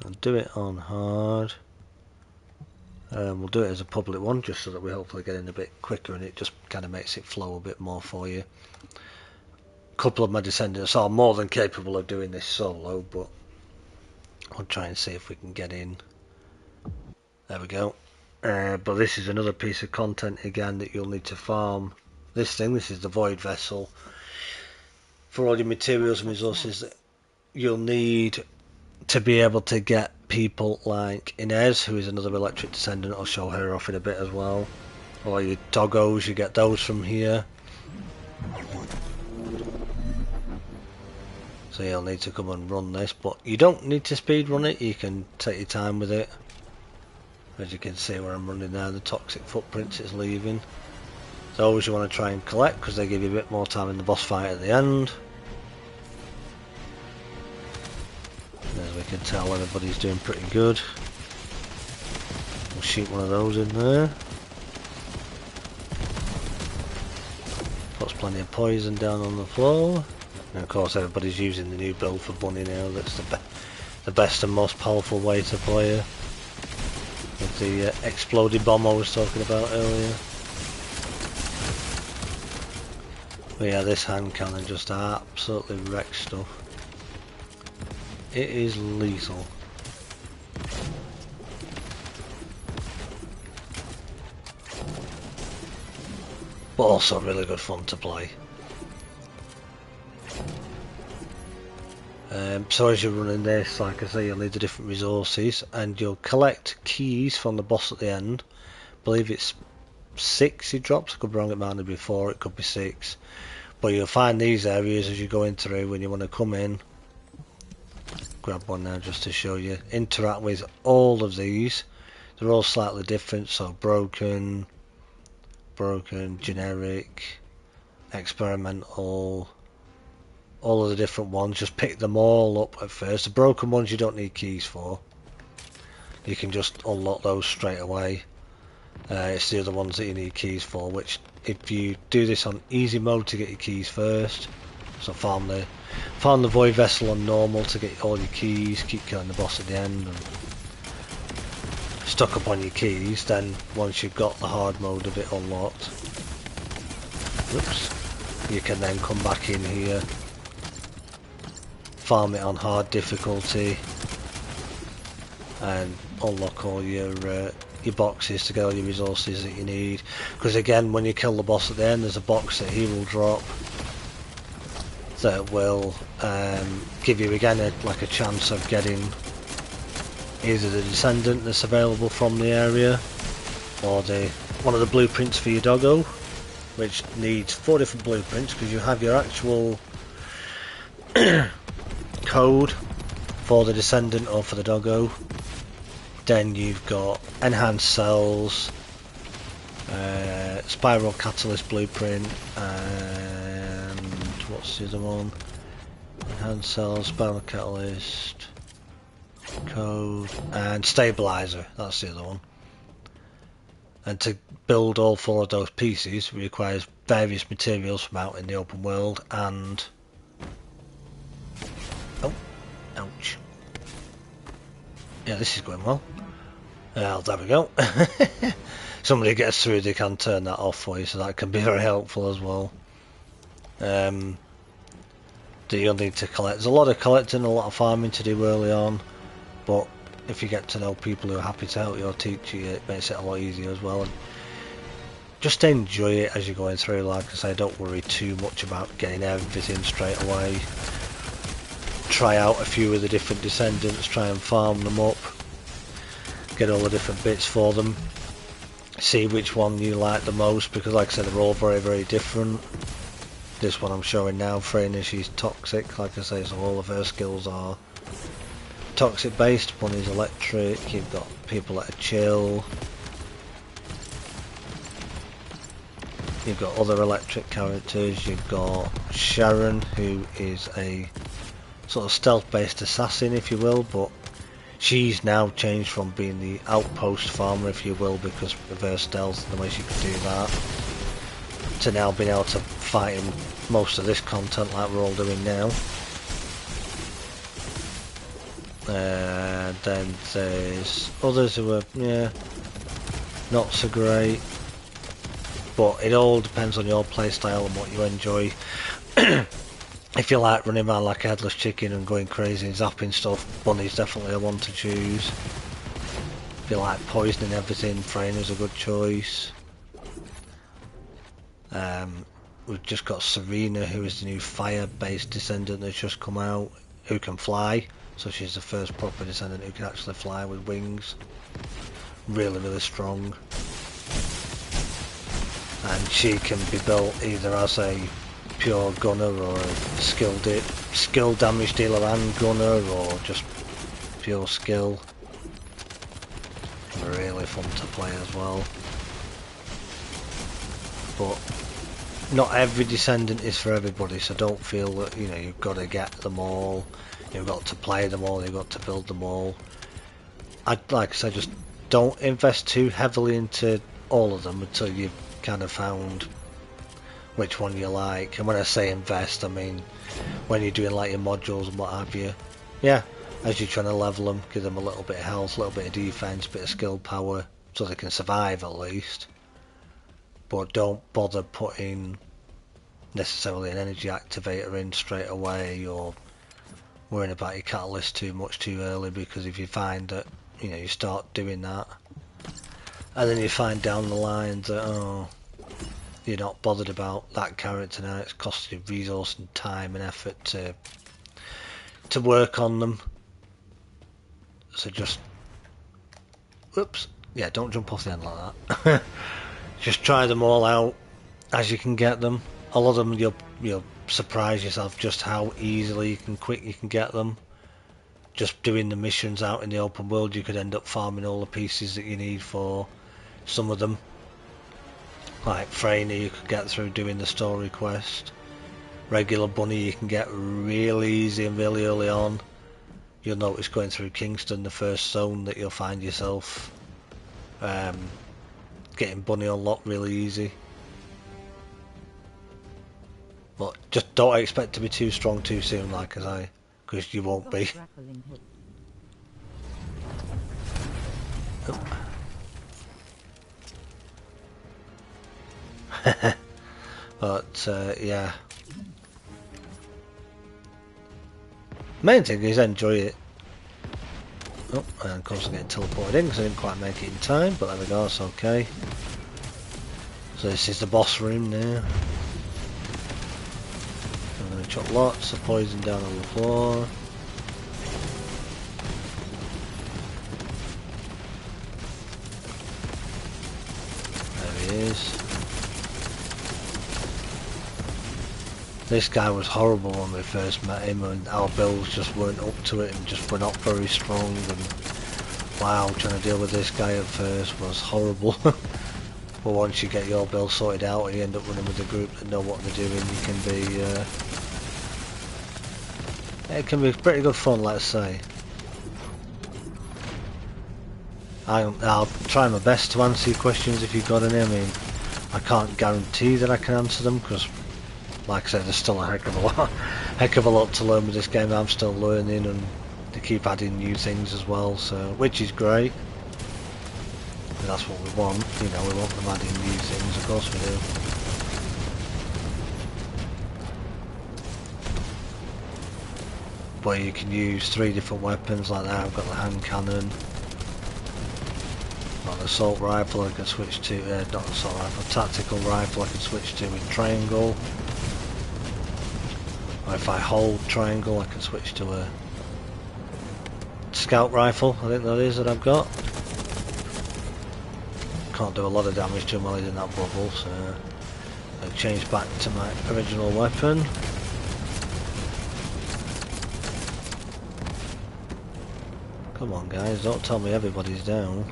I'll do it on hard. We'll do it as a public one just so that we hopefully get in a bit quicker and it just kind of makes it flow a bit more for you. A couple of my descendants are more than capable of doing this solo, but I'll try and see if we can get in. There we go. But this is another piece of content again that you'll need to farm. This is the void vessel. For all your materials and resources that you'll need to be able to get people like Inez, who is another electric descendant. I'll show her off in a bit as well. Or your doggos, you get those from here. So you'll need to come and run this, but you don't need to speed run it, you can take your time with it. As you can see where I'm running there, the toxic footprints it's leaving. Those you want to try and collect because they give you a bit more time in the boss fight at the end. As we can tell, everybody's doing pretty good. We'll shoot one of those in there. Puts plenty of poison down on the floor. And of course everybody's using the new build for Bunny now. That's the best and most powerful way to play her. With the exploded bomb I was talking about earlier. But yeah, this hand cannon just absolutely wrecks stuff. It is lethal. But also really good fun to play. So as you're running this, like I say, you'll need the different resources and you'll collect keys from the boss at the end. I believe it's 6 he drops. I could be wrong, it might be 4, it could be 6. But you'll find these areas as you're going through when you want to come in. Grab one now just to show you. Interact with all of these. They're all slightly different, so broken, generic, experimental, all of the different ones. Just pick them all up at first. The broken ones you don't need keys for. You can just unlock those straight away. It's the other ones that you need keys for, which if you do this on easy mode to get your keys first, so farm the void vessel on normal to get all your keys, keep killing the boss at the end and stock up on your keys, then once you've got the hard mode of it unlocked, oops, you can then come back in here, farm it on hard difficulty and unlock all your boxes to get all your resources that you need. Because again, when you kill the boss at the end, there's a box that he will drop that will give you again like a chance of getting either the descendant that's available from the area or one of the blueprints for your doggo, which needs 4 different blueprints because you have your actual code for the descendant or for the doggo. Then you've got enhanced cells, spiral catalyst blueprint, and what's the other one? Enhanced cells, spiral catalyst, code, and stabilizer. That's the other one. And to build all 4 of those pieces requires various materials from out in the open world and oh, ouch. Yeah, this is going well. There we go. Somebody gets through, they can turn that off for you, so that can be very helpful as well. That you'll need to collect. There's a lot of collecting, a lot of farming to do early on, but if you get to know people who are happy to help you or teach you, it makes it a lot easier as well. And just enjoy it as you're going through. Like I say, don't worry too much about getting everything straight away. Try out a few of the different descendants, try and farm them up, get all the different bits for them, see which one you like the most, because like I said, they're all very, very different. This one I'm showing now, Freyna, she's toxic, like I say, so all of her skills are toxic based. One is electric, you've got people that are chill, you've got other electric characters, you've got Sharon, who is a sort of stealth based assassin, if you will, but she's now changed from being the outpost farmer, if you will, because of her stealth and the way she could do that, to now being able to fight in most of this content like we're all doing now. Then there's others who are, yeah, not so great, but it all depends on your playstyle and what you enjoy. If you like running around like a headless chicken and going crazy and zapping stuff, Bunny's definitely a one to choose. If you like poisoning everything, Freyna's a good choice. We've just got Serena, who is the new fire-based descendant that's just come out, who can fly. So she's the first proper descendant who can actually fly with wings. Really, really strong. And she can be built either as a pure gunner or a skill damage dealer and gunner, or just pure skill. Really fun to play as well. But not every descendant is for everybody, so don't feel that, you know, you've got to get them all, you've got to play them all, you've got to build them all. Like I said, just don't invest too heavily into all of them until you've kind of found which one you like. And when I say invest, I mean when you're doing like your modules and what have you. Yeah, as you're trying to level them, give them a little bit of health, a little bit of defense, a bit of skill power, so they can survive at least. But don't bother putting necessarily an energy activator in straight away, or worrying about your catalyst too much too early, because if you find that, you know, you start doing that and then you find down the line that, oh, you're not bothered about that character now, it's cost you resource and time and effort to work on them. So just, whoops, yeah, don't jump off the end like that. Just try them all out as you can get them. A lot of them you'll surprise yourself just how easily and quick you can get them. Just doing the missions out in the open world, you could end up farming all the pieces that you need for some of them. Like Freyna, you could get through doing the story quest. Regular Bunny you can get really easy and really early on. You'll notice going through Kingston, the first zone, that you'll find yourself getting Bunny unlocked really easy. But just don't expect to be too strong too soon, like I say, because you won't be. But yeah, main thing is enjoy it. Oh, and of course I'm getting teleported in because I didn't quite make it in time, but there we go, it's okay. So this is the boss room now. I'm going to chuck lots of poison down on the floor. There he is. This guy was horrible when we first met him, and our builds just weren't up to it and just were not very strong, and wow, trying to deal with this guy at first was horrible. But once you get your build sorted out and you end up running with a group that know what they're doing, you can be it can be pretty good fun, let's say. I'll try my best to answer your questions if you've got any. I mean, I can't guarantee that I can answer them, because like I said, there's still a heck of a lot to learn with this game. I'm still learning, and they keep adding new things as well, so which is great. And that's what we want, you know, we want them adding new things, of course we do. where you can use 3 different weapons like that. I've got the hand cannon, got an assault rifle I can switch to, not assault rifle, tactical rifle I can switch to with triangle. Or if I hold triangle I can switch to a scout rifle, I think that is that I've got. Can't do a lot of damage to him while he's in that bubble, so I'll change back to my original weapon. Come on guys, don't tell me everybody's down.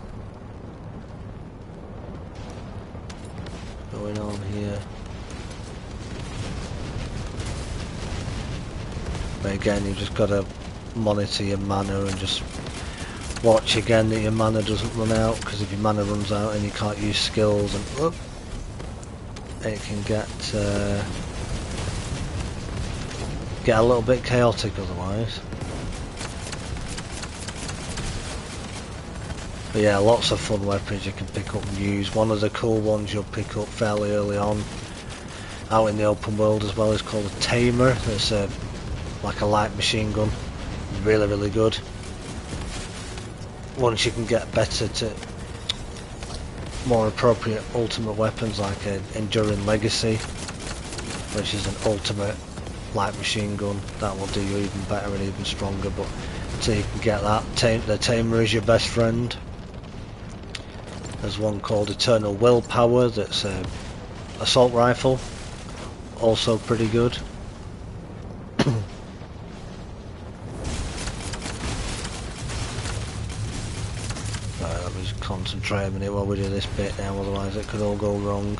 What's going on here? But again, you've just got to monitor your mana and just watch again that your mana doesn't run out, because if your mana runs out and you can't use skills, and it can get a little bit chaotic otherwise. But yeah, lots of fun weapons you can pick up and use. One of the cool ones you'll pick up fairly early on out in the open world as well is called a Tamer. It's like a light machine gun. Really, really good. Once you can get better to more appropriate ultimate weapons like an Enduring Legacy, which is an ultimate light machine gun, that will do you even better and even stronger. But until you can get that, the Tamer is your best friend. There's one called Eternal Willpower that's an assault rifle, also pretty good. Right, let me just concentrate a minute while we do this bit now, otherwise it could all go wrong.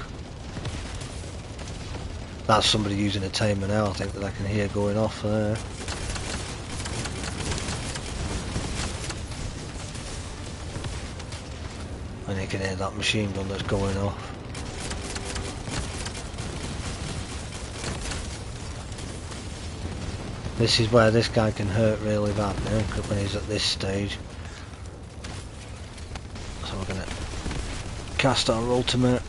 That's somebody using a Tamer now, I think, that I can hear going off there. And you can hear that machine gun that's going off. This is where this guy can hurt really bad now, when he's at this stage. So we're going to cast our ultimate,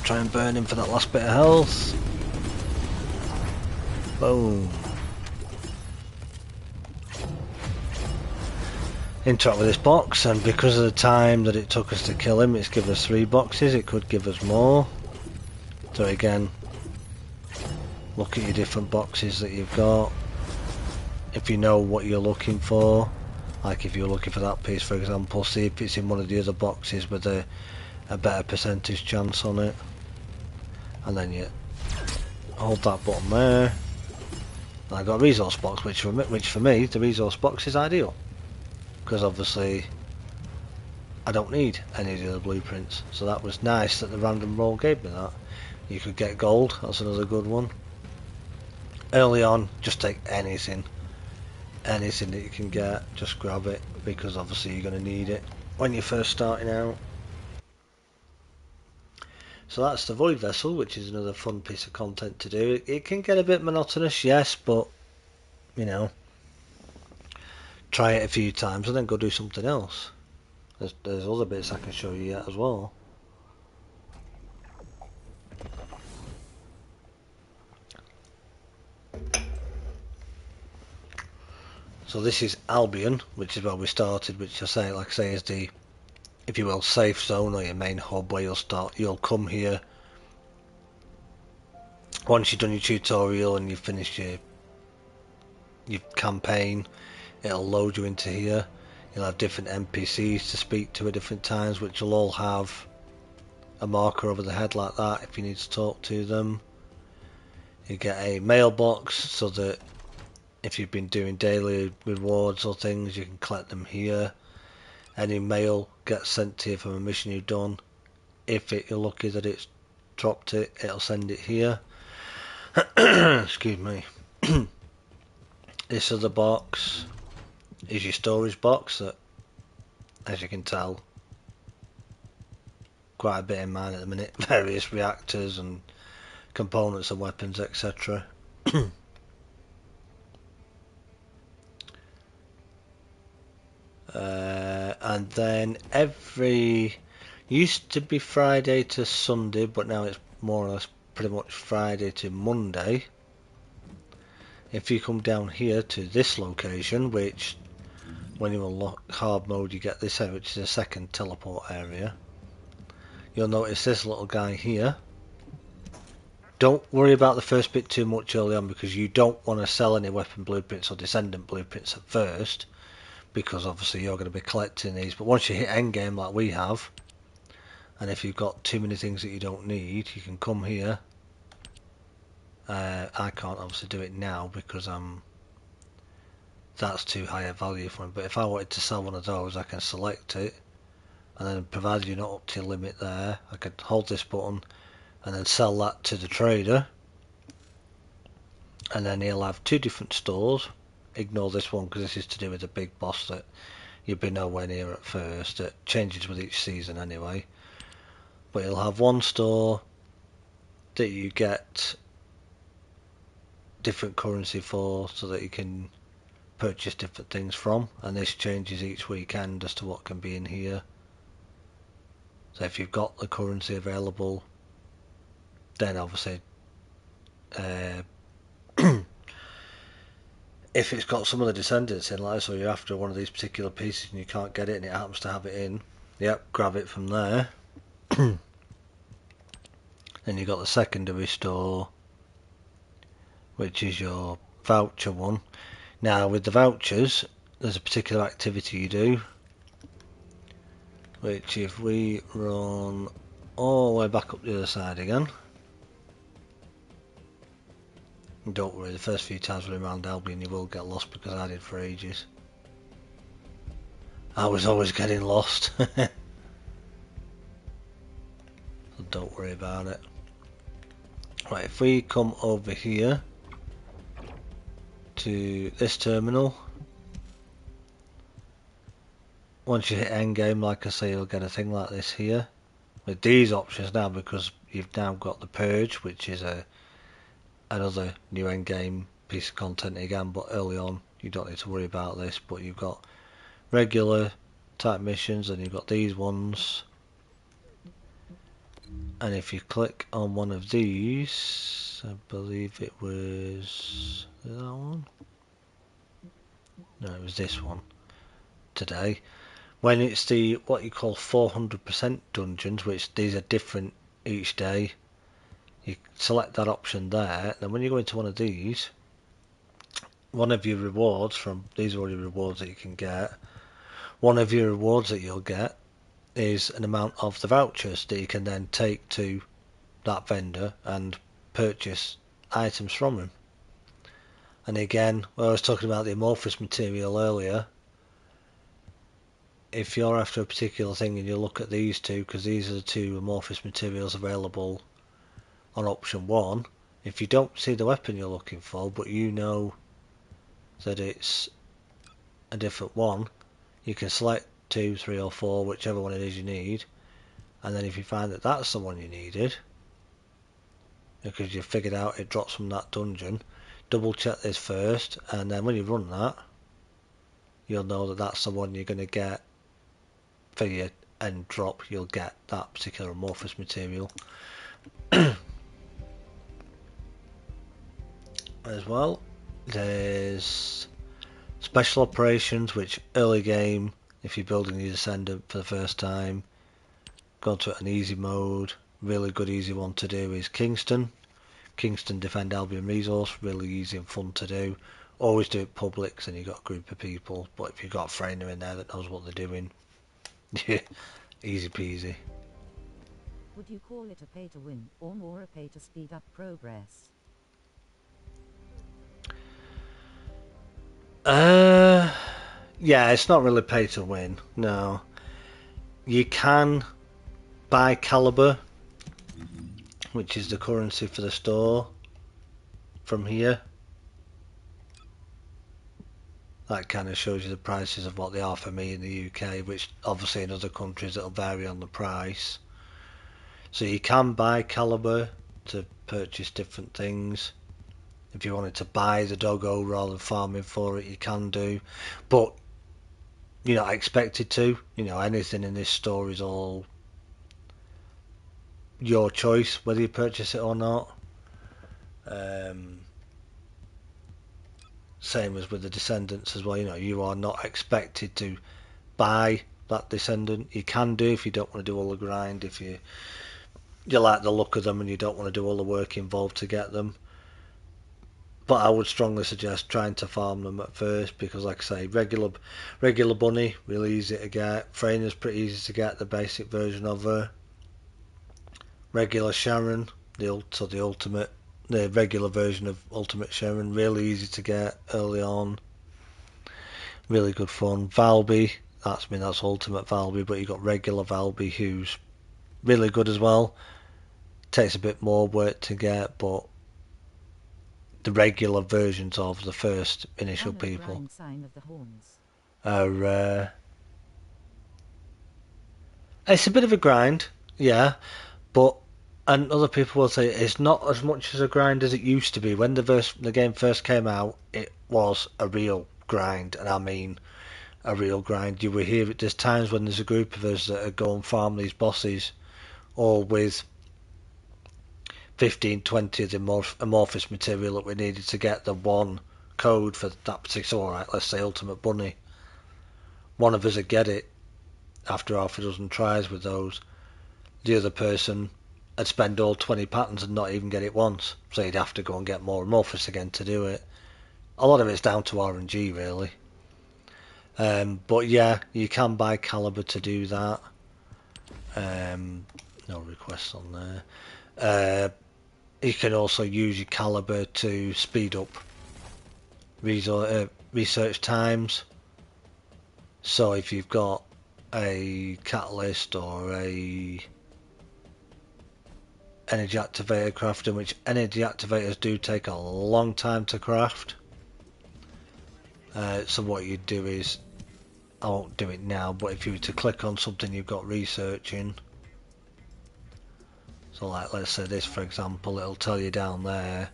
try and burn him for that last bit of health. Boom. Interact with this box, and because of the time that it took us to kill him, it's given us 3 boxes. It could give us more. So again, look at your different boxes that you've got. If you know what you're looking for, like if you're looking for that piece for example, see if it's in one of the other boxes with a better percentage chance on it, and then you hold that button there. And I've got a resource box, which for me the resource box is ideal, because obviously I don't need any of the other blueprints. So that was nice that the random roll gave me that. You could get gold, that's another good one. Early on, just take anything that you can get, just grab it, because obviously you're going to need it when you're first starting out. So that's the Void Vessel, which is another fun piece of content to do. It can get a bit monotonous, yes, but you know, try it a few times and then go do something else. There's other bits I can show you yet as well. So this is Albion, which is where we started, which like I say, is the, if you will, safe zone or your main hub where you'll come here. Once you've done your tutorial and you've finished your campaign, it'll load you into here. You'll have different NPCs to speak to at different times, which will all have a marker over the head like that if you need to talk to them. You get a mailbox so that if you've been doing daily rewards or things, you can collect them here. Any mail gets sent to you from a mission you've done. If you're lucky that it's dropped it, it'll send it here. Excuse me. This other box is your storage box that, as you can tell, quite a bit in mine at the minute. Various reactors and components and weapons, etc. And then used to be Friday to Sunday, but now it's more or less pretty much Friday to Monday. If you come down here to this location, which when you unlock hard mode you get this area, which is a second teleport area, you'll notice this little guy here. Don't worry about the first bit too much early on, because you don't want to sell any weapon blueprints or descendant blueprints at first, because obviously you're going to be collecting these. But once you hit endgame like we have, and if you've got too many things that you don't need, you can come here. I can't obviously do it now because that's too high a value for me. But if I wanted to sell one of those, I can select it, and then provided you're not up to your limit there, I could hold this button and then sell that to the trader, and then he'll have two different stores. Ignore this one because this is to do with the big boss that you'll be nowhere near at first. It changes with each season anyway. But you'll have one store that you get different currency for, so that you can purchase different things from, and this changes each weekend as to what can be in here. So if you've got the currency available, then obviously if it's got some of the descendants in, like so you're after one of these particular pieces and you can't get it and it happens to have it in, yep, grab it from there. Then you've got the secondary store, which is your voucher one. Now with the vouchers, there's a particular activity you do, which if we run all the way back up the other side again, don't worry, the first few times we're around Albion you will get lost, because I did for ages. I was always getting lost. So don't worry about it. Right, if we come over here to this terminal, once you hit endgame, like I say, you'll get a thing like this here with these options now, because you've now got the purge, which is another new endgame piece of content again, but early on you don't need to worry about this. But you've got regular type missions and you've got these ones, and if you click on one of these, I believe it was that one, no, it was this one today, when it's the what you call 400% dungeons, which these are different each day, you select that option there. Then when you go into one of these, one of your rewards from these are all your rewards that you can get, one of your rewards that you'll get is an amount of the vouchers that you can then take to that vendor and purchase items from him. And again, when I was talking about the amorphous material earlier, if you're after a particular thing and you look at these two, because these are the two amorphous materials available on option 1, if you don't see the weapon you're looking for but you know that it's a different one, you can select 2, 3 or 4, whichever one it is you need, and then if you find that that's the one you needed, because you've figured out it drops from that dungeon, double check this first, and then when you run that, you'll know that that's the one you're going to get for your end drop. You'll get that particular amorphous material. As well, there's special operations, which early game, if you're building your Descendant for the first time, go to an easy mode. Really good easy one to do is Kingston defend Albion resource, really easy and fun to do. Always do it public, because then you've got a group of people, but if you've got a friend in there that knows what they're doing, easy peasy. Would you call it a pay to win, or more a pay to speed up progress? Yeah, it's not really pay to win, no. You can buy caliber, which is the currency for the store, from here. That kind of shows you the prices of what they are for me in the UK, which obviously in other countries it'll vary on the price. So you can buy caliber to purchase different things. If you wanted to buy the doggo rather than farming for it, you can do, but you're not expected to. You know, anything in this store is all your choice whether you purchase it or not. Same as with the Descendants as well. You know, you are not expected to buy that Descendant. You can do if you don't want to do all the grind, if you like the look of them and you don't want to do all the work involved to get them. But I would strongly suggest trying to farm them at first, because like I say, regular bunny, really easy to get. Freyna's pretty easy to get, the basic version of her. Regular Sharon, the regular version of Ultimate Sharon, really easy to get early on. Really good fun. Valby, that's Ultimate Valby, but you got regular Valby, who's really good as well. Takes a bit more work to get, but the regular versions of the first initial people sign of the horns. are it's a bit of a grind, yeah, but and other people will say it's not as much as a grind as it used to be. When the game first came out, it was a real grind, and I mean a real grind. You will hear it. There's times when there's a group of us that go and farm these bosses, all with 15, 20 of the amorphous material that we needed to get the one code for that particular, alright, let's say Ultimate Bunny. One of us would get it after half a dozen tries with those. The other person would spend all 20 patterns and not even get it once, so you'd have to go and get more amorphous again to do it. A lot of it's down to RNG really. But yeah, you can buy Caliber to do that. No requests on there. You can also use your Caliber to speed up research times. So if you've got a catalyst or a energy activator crafting, which energy activators do take a long time to craft. So what you do is, I won't do it now, but if you were to click on something you've got researching, so like let's say this for example, it'll tell you down there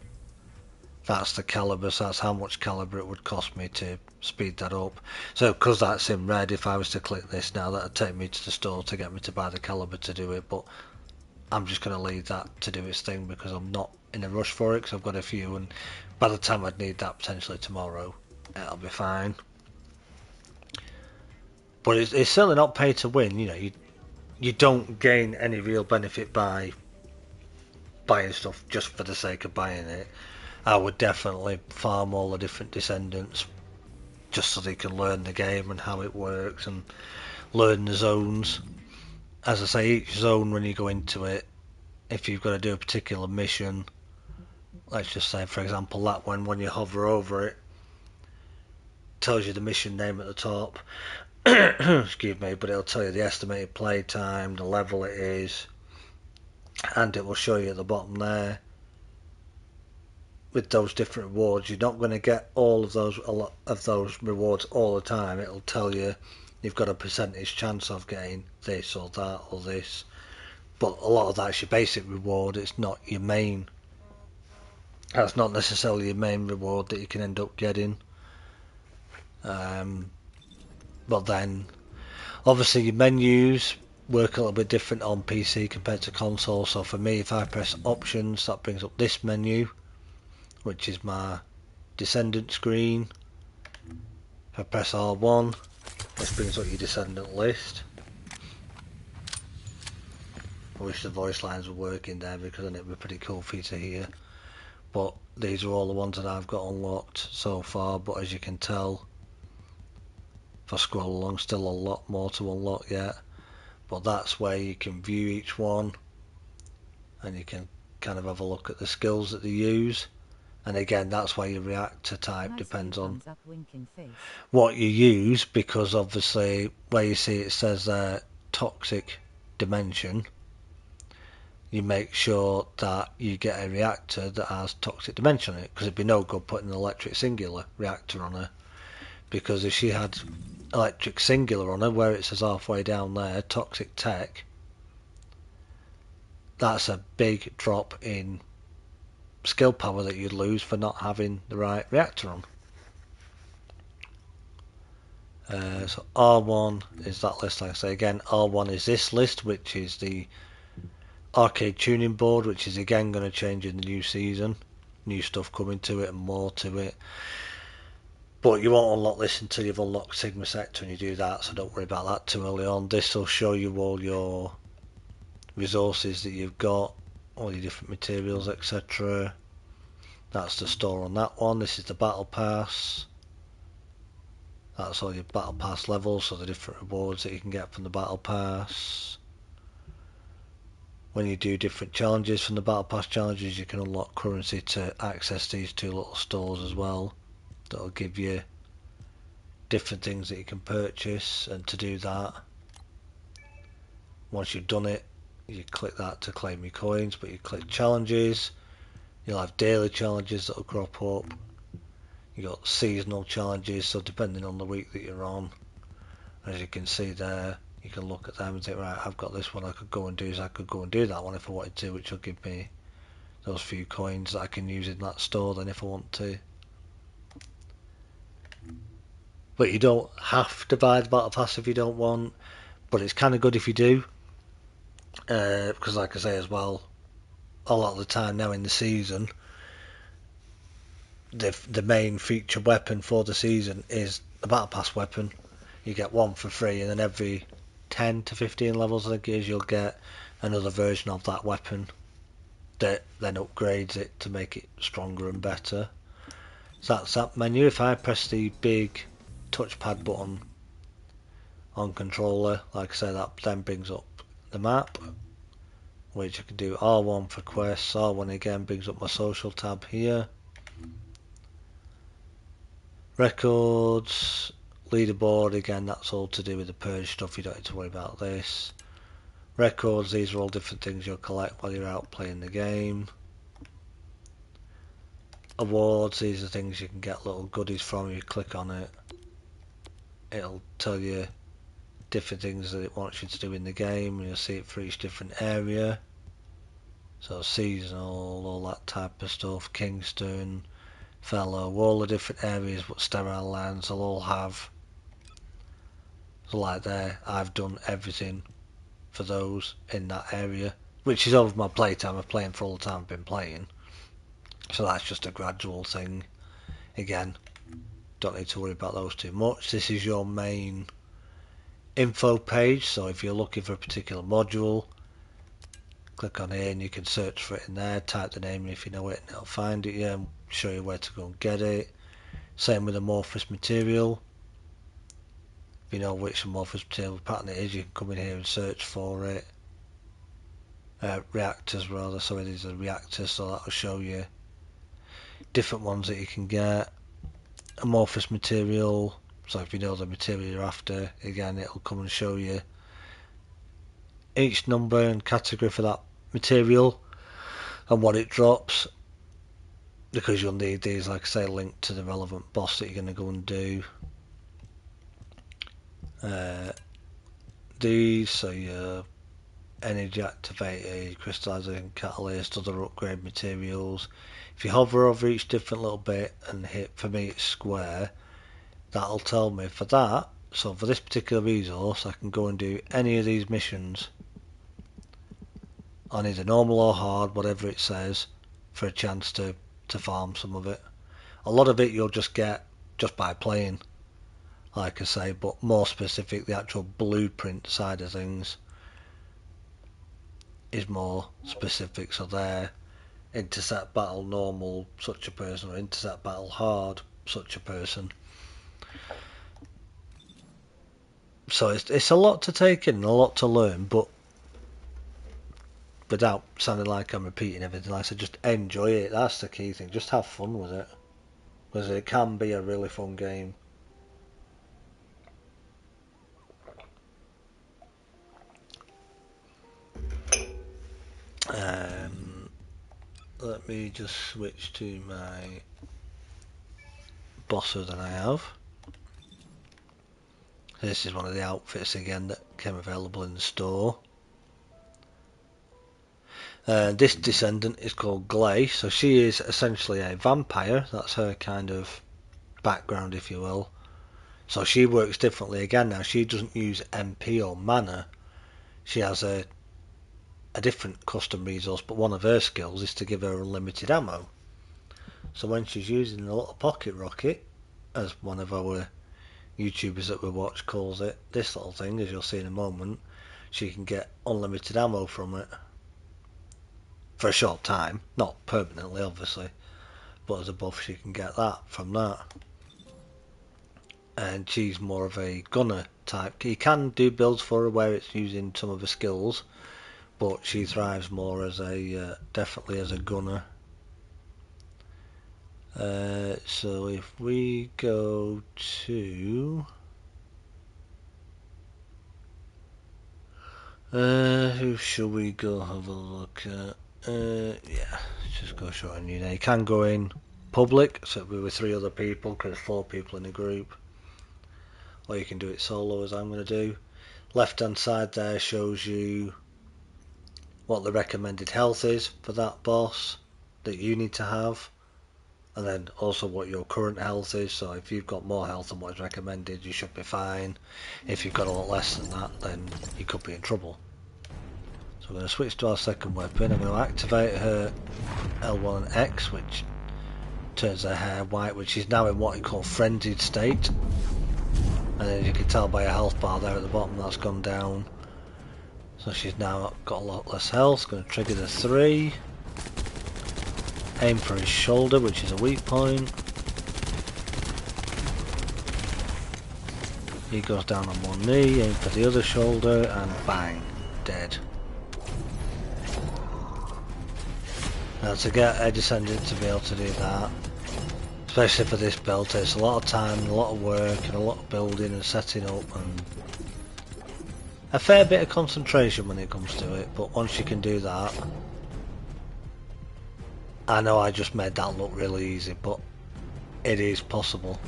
that's the Caliber, so that's how much Caliber it would cost me to speed that up. So because that's in red, if I was to click this now, that would take me to the store to get me to buy the Caliber to do it, but I'm just going to leave that to do its thing because I'm not in a rush for it, because I've got a few, and by the time I'd need that potentially tomorrow, it'll be fine. But it's certainly not pay to win. You know, you don't gain any real benefit by buying stuff just for the sake of buying it. I would definitely farm all the different Descendants just so they can learn the game and how it works and learn the zones. As I say, each zone when you go into it, if you've got to do a particular mission, let's just say for example that one, when you hover over it, tells you the mission name at the top. Excuse me, but it'll tell you the estimated play time, the level it is, and it will show you at the bottom there with those different rewards. You're not going to get a lot of those rewards all the time. It'll tell you you've got a percentage chance of getting this or that or this, but a lot of that's your basic reward. It's not your main. That's not necessarily your main reward that you can end up getting. But then obviously your menus work a little bit different on PC compared to console. So for me, if I press options, that brings up this menu, which is my Descendant screen. If I press R1, this brings up your Descendant list. I wish the voice lines were working there, because then it would be pretty cool for you to hear. But these are all the ones that I've got unlocked so far, but as you can tell, if I scroll along, still a lot more to unlock yet. But that's where you can view each one, and you can kind of have a look at the skills that they use. And again, that's why your reactor type depends on what you use, because obviously where you see it says toxic dimension, you make sure that you get a reactor that has toxic dimension in it, because it'd be no good putting an electric singular reactor on her, because if she had electric singular on her, where it says halfway down there, toxic tech, that's a big drop in skill power that you'd lose for not having the right reactor on. So R1 is that list, like I say again. R1 is this list, which is the arcade tuning board, which is again going to change in the new season. New stuff coming to it and more to it. But you won't unlock this until you've unlocked Sigma Sector, and you do that, so don't worry about that too early on. This will show you all your resources that you've got, all your different materials, etc. That's the store on that one. This is the Battle Pass. That's all your Battle Pass levels, so the different rewards that you can get from the Battle Pass. When you do different challenges from the Battle Pass challenges, you can unlock currency to access these two little stores as well. That'll give you different things that you can purchase, and to do that, once you've done it, you click that to claim your coins, but you click challenges, you'll have daily challenges that'll crop up. You got seasonal challenges, so depending on the week that you're on, as you can see there, you can look at them and think, right, I've got this one I could go and do, so I could go and do that one if I wanted to, which will give me those few coins that I can use in that store then if I want to. But you don't have to buy the Battle Pass if you don't want, but it's kind of good if you do, because like I say as well, a lot of the time now in the season, the main feature weapon for the season is the Battle Pass weapon. You get one for free, and then every 10 to 15 levels I think it is, you'll get another version of that weapon that then upgrades it to make it stronger and better. So that's that menu. If I press the big touchpad button on controller, like I say, that then brings up the map, which I can do R1 for quests. R1 again brings up my social tab here. Records, leaderboard, again that's all to do with the purge stuff, you don't need to worry about this. Records, these are all different things you'll collect while you're out playing the game. Awards, these are things you can get little goodies from. You click on it, it'll tell you different things that it wants you to do in the game, and you'll see it for each different area. So seasonal, all that type of stuff, Kingston, Fellow, all the different areas, but Sterile Lands, they'll all have. So like there, I've done everything for those in that area, which is over my playtime. I'm playing for all the time I've been playing, so that's just a gradual thing. Again, don't need to worry about those too much. This is your main info page, so if you're looking for a particular module, click on here and you can search for it in there, type the name if you know it, and it'll find it, yeah, and show you where to go and get it. Same with amorphous material. If you know which amorphous material pattern it is, you can come in here and search for it. Reactors rather, sorry, these are reactors, so that will show you different ones that you can get. Amorphous material, so if you know the material you're after, again it'll come and show you each number and category for that material and what it drops, because you'll need these, like I say, linked to the relevant boss that you're going to go and do. These, so your energy activated, crystallizing catalyst, other upgrade materials. If you hover over each different little bit and hit, for me it's square, that'll tell me for that. So for this particular resource I can go and do any of these missions on either normal or hard, whatever it says, for a chance to farm some of it. A lot of it you'll just get just by playing, like I say, but more specific, the actual blueprint side of things is more specific. So there, intercept battle normal, such a person, or intercept battle hard, such a person. So it's a lot to take in, a lot to learn, but without sounding like I'm repeating everything, like I said, just enjoy it. That's the key thing. Just have fun with it, because it can be a really fun game. Let me just switch to my bosses that I have. This is one of the outfits again that came available in the store. This Desendant is called Glay, so she is essentially a vampire. That's her kind of background, if you will. So she works differently again now. She doesn't use MP or mana. She has a different custom resource, but one of her skills is to give her unlimited ammo. So when she's using the little pocket rocket, as one of our YouTubers that we watch calls it, this little thing, as you'll see in a moment, she can get unlimited ammo from it. For a short time, not permanently obviously, but as a buff she can get that from that. And she's more of a gunner type. You can do builds for her where it's using some of her skills, but she thrives more as a definitely as a gunner. So if we go to who shall we go have a look at? Yeah, let's just go short on you now. You can go in public, so it'll be with 3 other people because there's 4 people in a group, or you can do it solo as I'm going to do. Left hand side there shows you what the recommended health is for that boss that you need to have, and then also what your current health is. So if you've got more health than what is recommended, you should be fine. If you've got a lot less than that, then you could be in trouble. So we're going to switch to our second weapon. I'm going to activate her L1 and X, which turns her hair white, which is now in what you call frenzied state. And as you can tell by her health bar there at the bottom, that's gone down. So she's now got a lot less health. Going to trigger the 3. Aim for his shoulder, which is a weak point. He goes down on one knee, aim for the other shoulder, and bang, dead. Now to get a Desendant to be able to do that, especially for this build, takes a lot of time and a lot of work and a lot of building and setting up and a fair bit of concentration when it comes to it, but once you can do that, I know I just made that look really easy, but it is possible.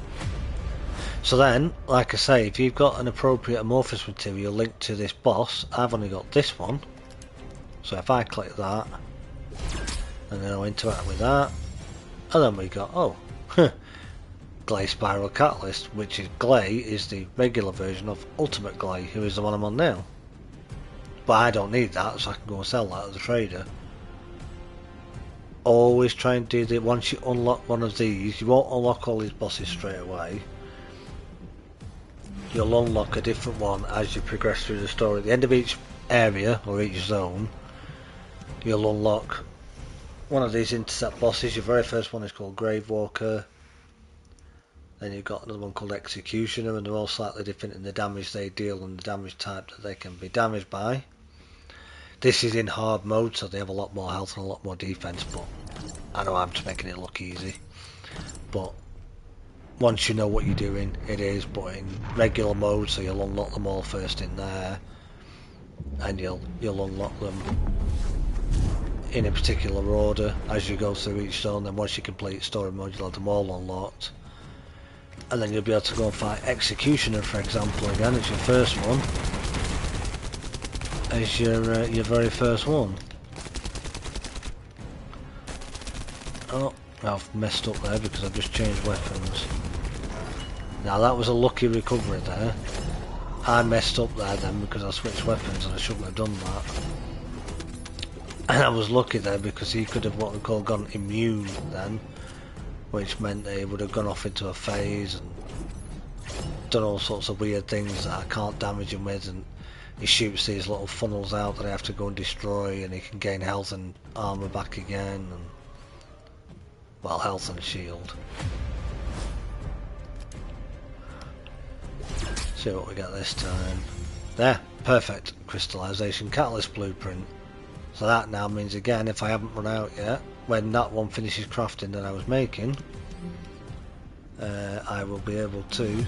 So then, like I say, if you've got an appropriate amorphous material linked to this boss, I've only got this one, so if I click that, and then I'll interact with that, and then we got, oh, Glay Spiral Catalyst, which is Glay is the regular version of Ultimate Glay, who is the one I'm on now. But I don't need that, so I can go and sell that as a trader. Always try and do that. Once you unlock one of these, you won't unlock all these bosses straight away. You'll unlock a different one as you progress through the story. At the end of each area, or each zone, you'll unlock one of these intercept bosses. Your very first one is called Gravewalker. Then you've got another one called Executioner, and they're all slightly different in the damage they deal and the damage type that they can be damaged by. This is in hard mode, so they have a lot more health and a lot more defense, but I know I'm just making it look easy. But once you know what you're doing, it is, but in regular mode, so you'll unlock them all first in there, and you'll unlock them in a particular order as you go through each zone. Then once you complete story mode, you'll have them all unlocked, and then you'll be able to go and fight Executioner, for example. Again, it's your first one, as your very first one. Oh, I've messed up there because I've just changed weapons. Now that was a lucky recovery there. I messed up there then because I switched weapons and I shouldn't have done that. And I was lucky there because he could have what we call gone immune then, which meant that he would have gone off into a phase and done all sorts of weird things that I can't damage him with, and he shoots these little funnels out that I have to go and destroy, and he can gain health and armour back again, and well, health and shield. See what we get this time. There, perfect. Crystallization Catalyst Blueprint. So that now means again, if I haven't run out yet, when that one finishes crafting that I was making, I will be able to,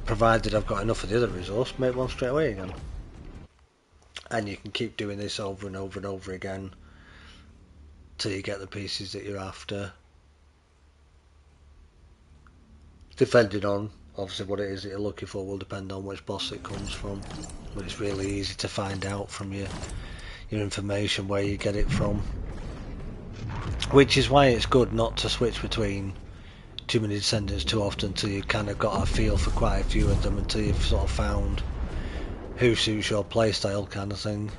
provided I've got enough of the other resource, make one straight away again. And you can keep doing this over and over and over again till you get the pieces that you're after, depending on obviously what it is that you're looking for. Will depend on which boss it comes from, but it's really easy to find out from your information where you get it from, which is why it's good not to switch between too many Descendants too often until you've kind of got a feel for quite a few of them, until you've sort of found who suits your playstyle kind of thing,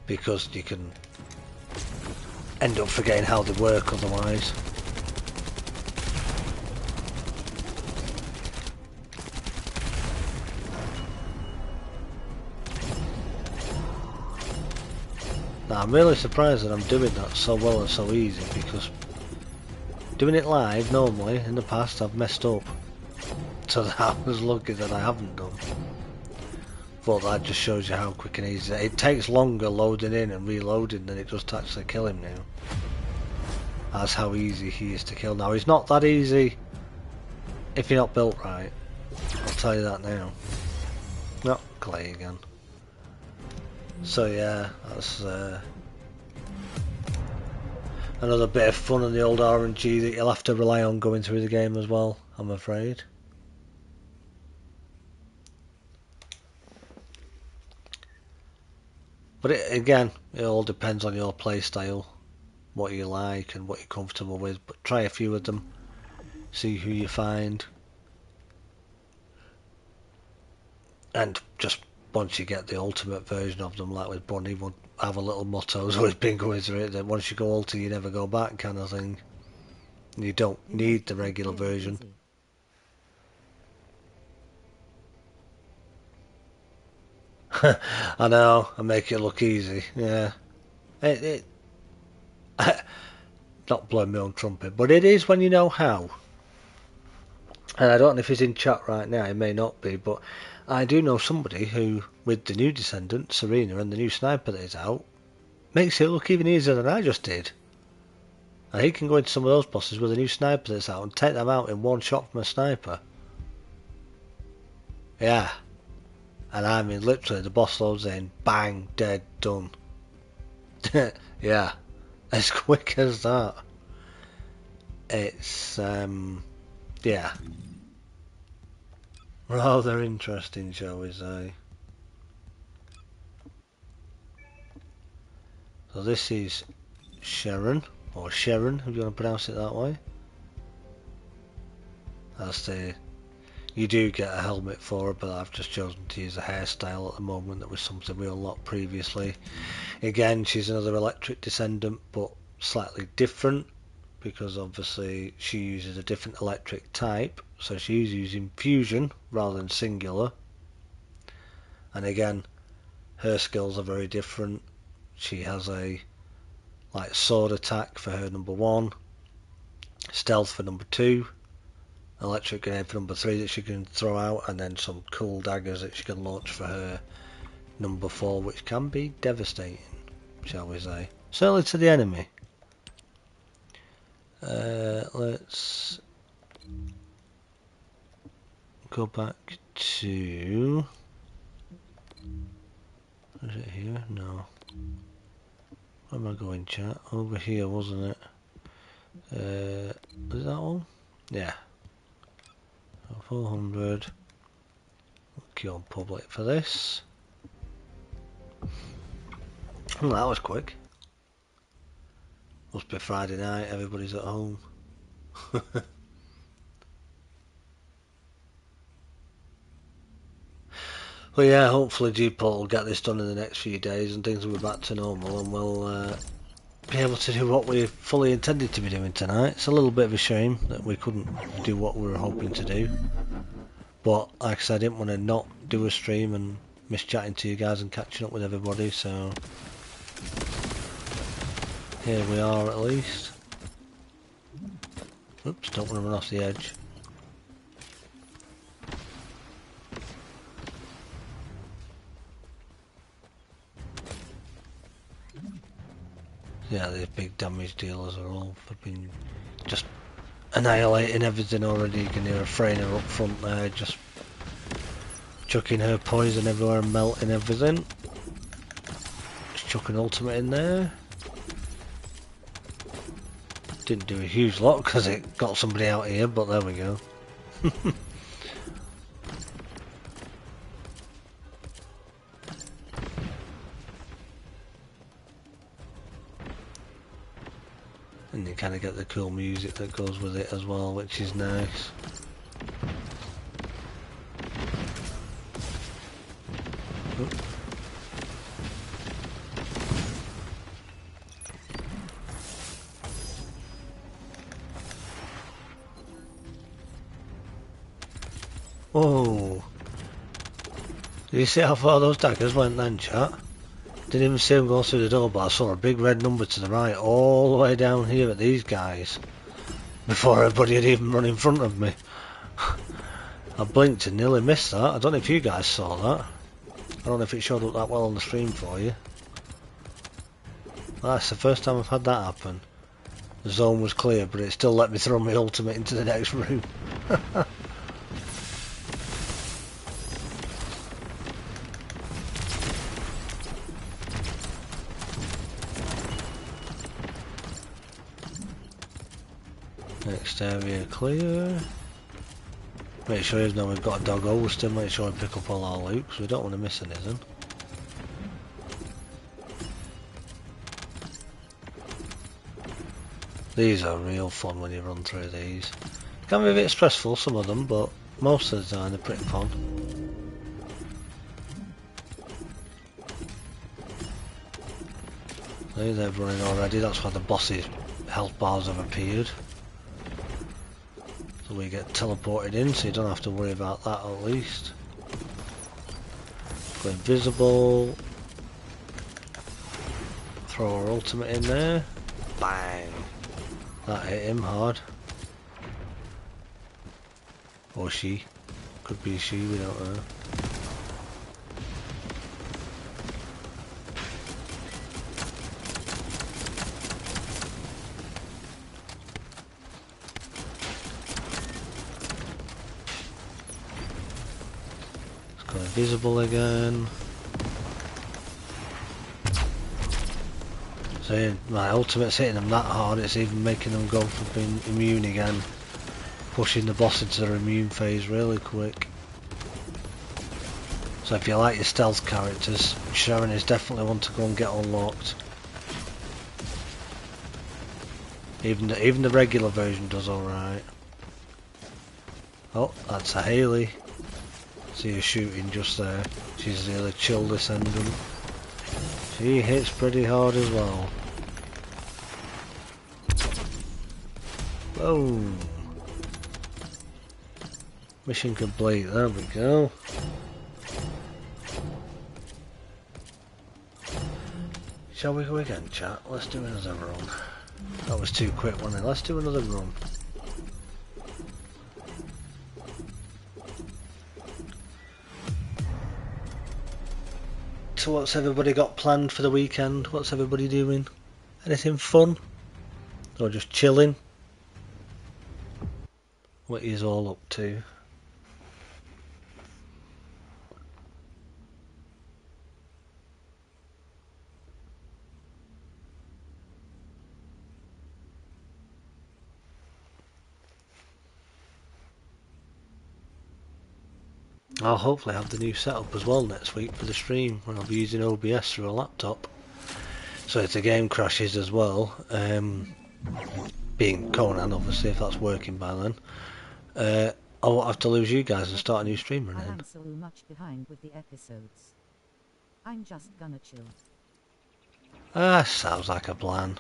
because you can end up forgetting how they work otherwise. I'm really surprised that I'm doing that so well and so easy, because doing it live normally in the past I've messed up. So I was lucky that I haven't done. But that just shows you how quick and easy. It takes longer loading in and reloading than it does to actually kill him now. That's how easy he is to kill. Now he's not that easy if you're not built right. I'll tell you that now. Not clay again. So yeah, that's another bit of fun in the old RNG that you'll have to rely on going through the game as well, I'm afraid. But again, it all depends on your play style, what you like and what you're comfortable with. But try a few of them, see who you find, and just once you get the ultimate version of them, like with Bunny, we'll have a little motto so it's been going through it, that once you go ulti you never go back kind of thing. You don't need the regular version. I know, I make it look easy, yeah. Not blowing my own trumpet, but it is when you know how. And I don't know if he's in chat right now, he may not be, but I do know somebody who, with the new Desendant, Serena, and the new sniper that is out, makes it look even easier than I just did. And he can go into some of those bosses with a new sniper that's out and take them out in one shot from a sniper. Yeah. And I mean, literally, the boss loads in, bang, dead, done. Yeah. As quick as that. It's, yeah. Rather interesting, shall we say. So this is Sharon, or Sharon, if you want to pronounce it that way. That's the... You do get a helmet for her, but I've just chosen to use a hairstyle at the moment. That was something we unlocked previously. Again, she's another electric descendant, but slightly different, because obviously she uses a different electric type. So she's using fusion rather than singular. And again, her skills are very different. She has a like sword attack for her number 1, stealth for number 2, electric grenade for number 3 that she can throw out, and then some cool daggers that she can launch for her number 4, which can be devastating, shall we say. Certainly to the enemy. Let's go back to... Is it here? No. Where am I going, chat? Over here, wasn't it? Is that one? Yeah. 400. Queue on public for this. Oh, that was quick. Must be Friday night, everybody's at home. Well, yeah, hopefully Gportal will get this done in the next few days and things will be back to normal, and we'll be able to do what we fully intended to be doing tonight. It's a little bit of a shame that we couldn't do what we were hoping to do, but like I said, I didn't want to not do a stream and miss chatting to you guys and catching up with everybody, so here we are at least. Oops, don't want to run off the edge. Yeah, these big damage dealers are all flipping just annihilating everything already. You can hear a Freyner up front there, just chucking her poison everywhere and melting everything. Just chucking ultimate in there. Didn't do a huge lot because it got somebody out here, but there we go. And you kind of get the cool music that goes with it as well, which is nice. Oop. Whoa! Did you see how far those daggers went then, chat? Didn't even see him go through the door, but I saw a big red number to the right, all the way down here at these guys, before everybody had even run in front of me. I blinked and nearly missed that. I don't know if you guys saw that. I don't know if it showed up that well on the stream for you. That's the first time I've had that happen. The zone was clear, but it still let me throw my ultimate into the next room. Next area clear. Make sure even though we've got a doggo, we'll still make sure we pick up all our loot, because we don't want to miss anything. These are real fun when you run through these. Can be a bit stressful, some of them, but most of the time they're pretty fun. See, they're running already, that's why the boss's health bars have appeared. So we get teleported in, so you don't have to worry about that at least. Go invisible. Throw our ultimate in there. Bang! That hit him hard. Or she. Could be she, we don't know. Let's go invisible again. So my ultimate's hitting them that hard, it's even making them go from being immune again. Pushing the boss into their immune phase really quick. So if you like your stealth characters, Sharon is definitely one to go and get unlocked. Even the regular version does alright. Oh, that's a Haley. See her shooting just there. She's the other chill Desendant. She hits pretty hard as well. Boom. Mission complete, there we go. Shall we go again, chat? Let's do another run. That was too quick, wasn't it? Let's do another run. So what's everybody got planned for the weekend? What's everybody doing? Anything fun? Or just chilling? What are you all up to? I'll hopefully have the new setup as well next week for the stream when I'll be using OBS through a laptop. So if the game crashes as well, being Conan obviously if that's working by then, I won't have to lose you guys and start a new stream again. I'm so much behind with the episodes. I'm just gonna chill. Ah, sounds like a plan.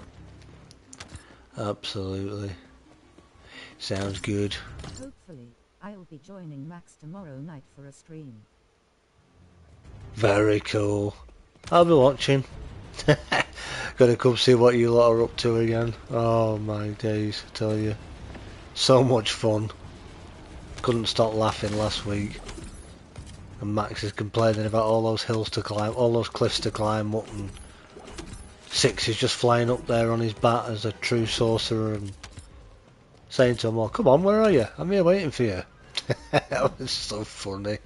Absolutely. Sounds good. Hopefully, I'll be joining Max tomorrow night for a stream. Very cool. I'll be watching. Gonna come see what you lot are up to again. Oh my days, I tell you. So much fun. Couldn't stop laughing last week. And Max is complaining about all those hills to climb, all those cliffs to climb up, and Six is just flying up there on his bat as a true sorcerer and saying to him, "Oh, come on, where are you? I'm here waiting for you." That was so funny.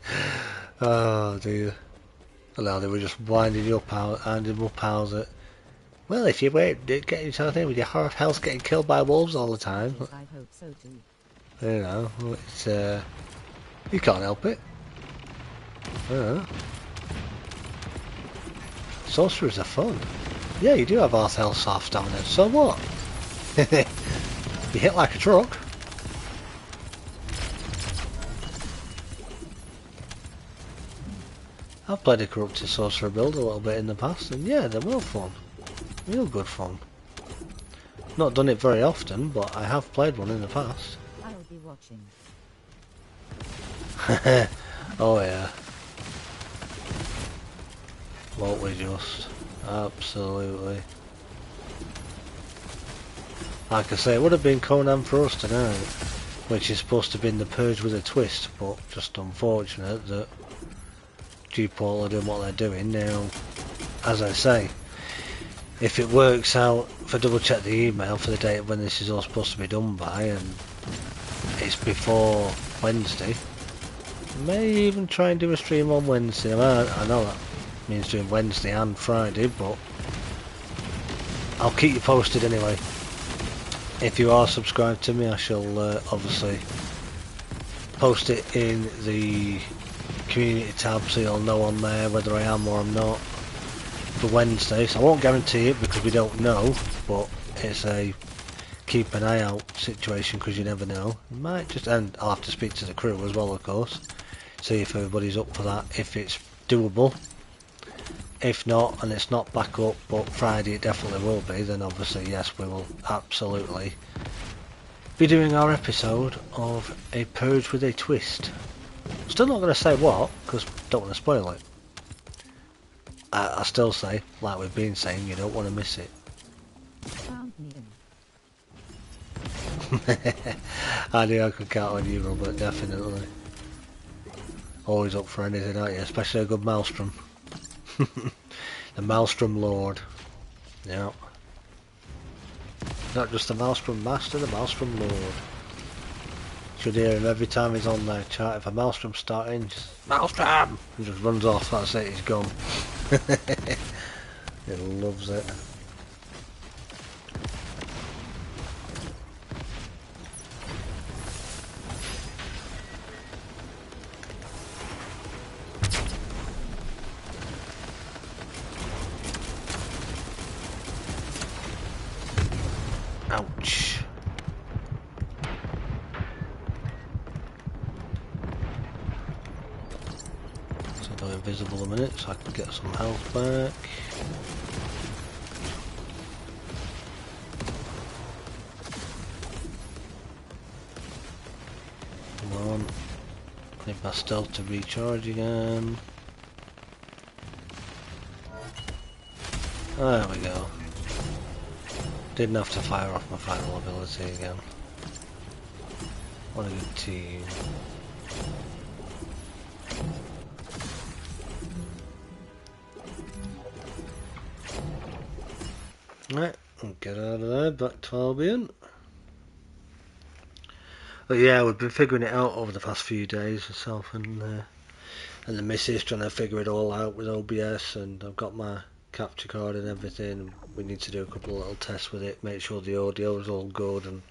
Oh dear. And now they were just winding you up, handing him up how's it. Well, if you wait, getting yourself in with your half health getting killed by wolves all the time. Yes, I hope so too. You know, it's you can't help it. Sorcerers are fun. Yeah, you do have half health, half stamina. So what? You hit like a truck. I've played a corrupted sorcerer build a little bit in the past, and yeah, they're well fun. Real good fun. Not done it very often, but I have played one in the past. I'll be watching. Oh yeah. Won't we just? Absolutely. Like I say, it would have been Conan for us tonight, which is supposed to have been the Purge with a twist, but just unfortunate that Gportal are doing what they're doing now. As I say, if it works out, if I double check the email for the date when this is all supposed to be done by, and it's before Wednesday, I may even try and do a stream on Wednesday. I know that means doing Wednesday and Friday, but I'll keep you posted anyway. If you are subscribed to me, I shall obviously post it in the community tab so you'll know on there whether I am or I'm not for Wednesday. So I won't guarantee it because we don't know, but it's a keep an eye out situation because you never know. Might just, and I'll have to speak to the crew as well, of course, see if everybody's up for that, if it's doable. If not, and it's not back up, but Friday it definitely will be, then obviously yes, we will absolutely be doing our episode of A Purge with a Twist. Still not going to say what, because don't want to spoil it. I still say, like we've been saying, you don't want to miss it. Found Needham. I knew I could count on you, Robert, definitely. Always up for anything, aren't you? Especially a good maelstrom. The Maelstrom Lord. Yeah. Not just the Maelstrom Master, the Maelstrom Lord. Should hear him every time he's on their chat. If a Maelstrom's starting, just Maelstrom! He just runs off, that's it, he's gone. He loves it. Ouch. So go invisible a minute so I can get some health back. Come on. Need my stealth to recharge again. There we go. Didn't have to fire off my final ability again. What a good team. Right, I'll get out of there, back to Albion. But yeah, we've been figuring it out over the past few days, myself and the missus, trying to figure it all out with OBS, and I've got my capture card and everything, and we need to do a couple of little tests with it, make sure the audio is all good and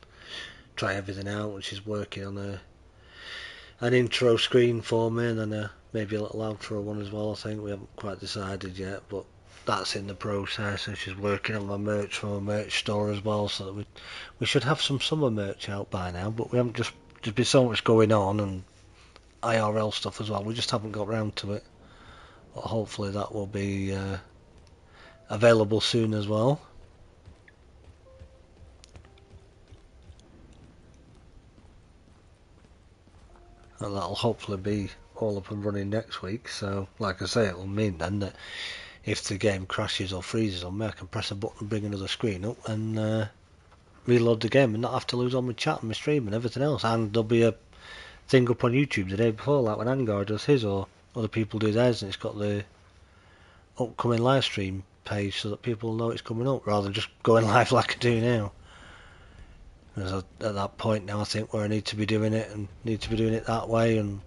try everything out, and she's working on an intro screen for me, and then maybe a little outro one as well. I think we haven't quite decided yet, but that's in the process, and she's working on my merch from a merch store as well, so that we should have some summer merch out by now, but we haven't, just there's been so much going on and IRL stuff as well, we just haven't got round to it, but hopefully that will be available soon as well. And that'll hopefully be all up and running next week, so like I say, it'll mean then that if the game crashes or freezes on me, I can press a button, bring another screen up and reload the game and not have to lose all my chat and my stream and everything else. And there'll be a thing up on YouTube the day before, like when Angar does his or other people do theirs, and it's got the upcoming live stream page so that people know it's coming up rather than just going live like I do now. Because at that point now I think where I need to be doing it and need to be doing it that way, and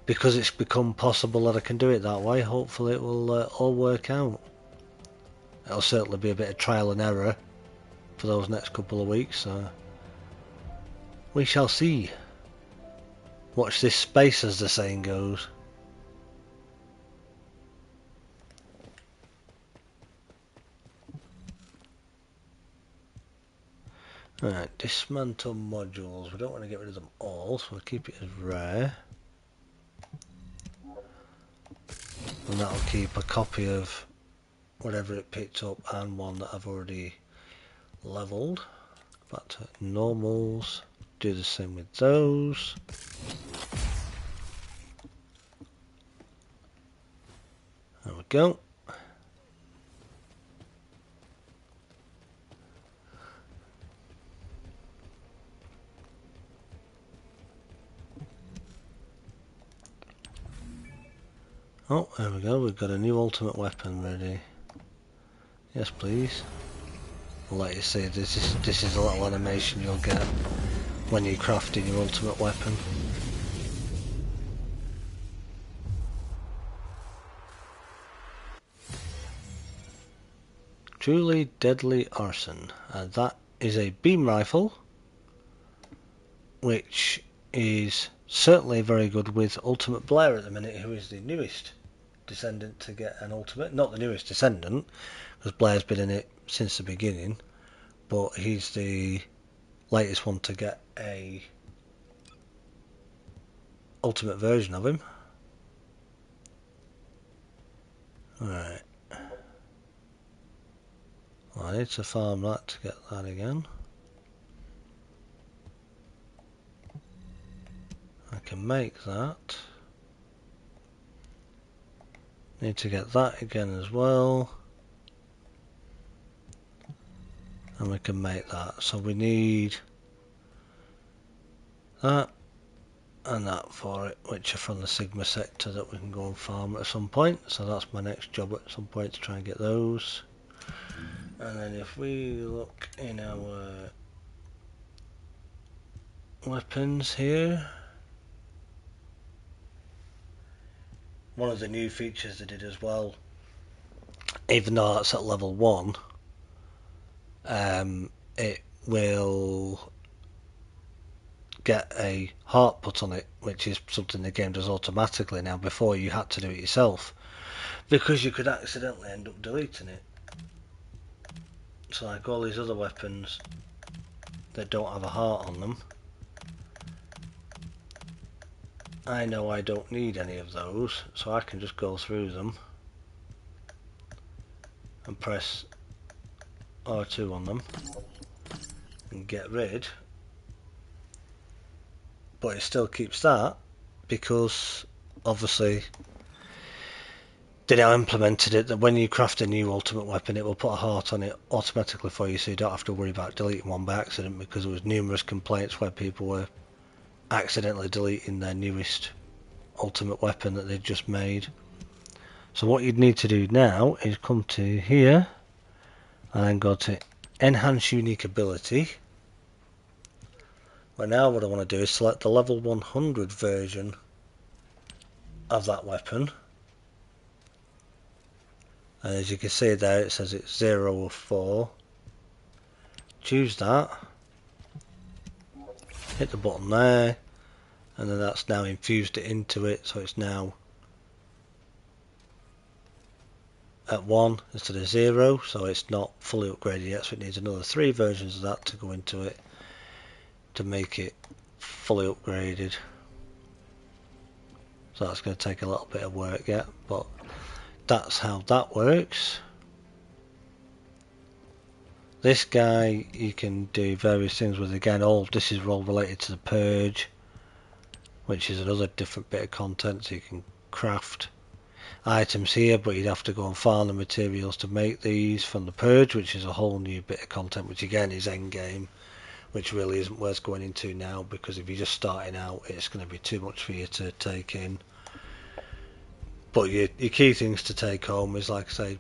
because it's become possible that I can do it that way, hopefully it will all work out. It'll certainly be a bit of trial and error for those next couple of weeks, so we shall see. Watch this space, as the saying goes. Right, dismantle modules. We don't want to get rid of them all, so we'll keep it as rare. And that'll keep a copy of whatever it picked up and one that I've already leveled. Back to normals. Do the same with those. There we go. Oh, there we go, we've got a new ultimate weapon ready. Yes, please. I'll let you see, this is a little animation you'll get when you're crafting your ultimate weapon. Truly Deadly Arson. And that is a beam rifle, which is certainly very good with Ultimate Blair at the minute, who is the newest Descendant to get an ultimate. Not the newest Descendant, because Blair's been in it since the beginning, but he's the latest one to get a ultimate version of him. Right. Well, I need to farm that to get that again. I can make that. Need to get that again as well. And we can make that. So we need that and that for it, which are from the Sigma sector that we can go and farm at some point. So that's my next job at some point, to try and get those. And then if we look in our weapons here, one of the new features they did as well, even though that's at level 1, it will get a heart put on it, which is something the game does automatically now. Before you had to do it yourself because you could accidentally end up deleting it. So like all these other weapons that don't have a heart on them, I know I don't need any of those, so I can just go through them and press R2 on them and get rid, but it still keeps that because obviously they now implemented it that when you craft a new ultimate weapon, it will put a heart on it automatically for you, so you don't have to worry about deleting one by accident, because there was numerous complaints where people were accidentally deleting their newest ultimate weapon that they'd just made. So what you'd need to do now is come to here and then go to enhance unique ability. Well, now what I want to do is select the level 100 version of that weapon. And as you can see there, it says it's 0 of 4. Choose that. Hit the button there. And then that's now infused it into it. So it's now at 1 instead of 0. So it's not fully upgraded yet. So it needs another 3 versions of that to go into it to make it fully upgraded. So that's going to take a little bit of work yet. But that's how that works. This guy you can do various things with. Again, all this is all related to the purge, which is another different bit of content. So you can craft items here, but you'd have to go and farm the materials to make these from the purge, which is a whole new bit of content, which again is end game, which really isn't worth going into now, because if you're just starting out, it's going to be too much for you to take in. But your key things to take home is, like I say,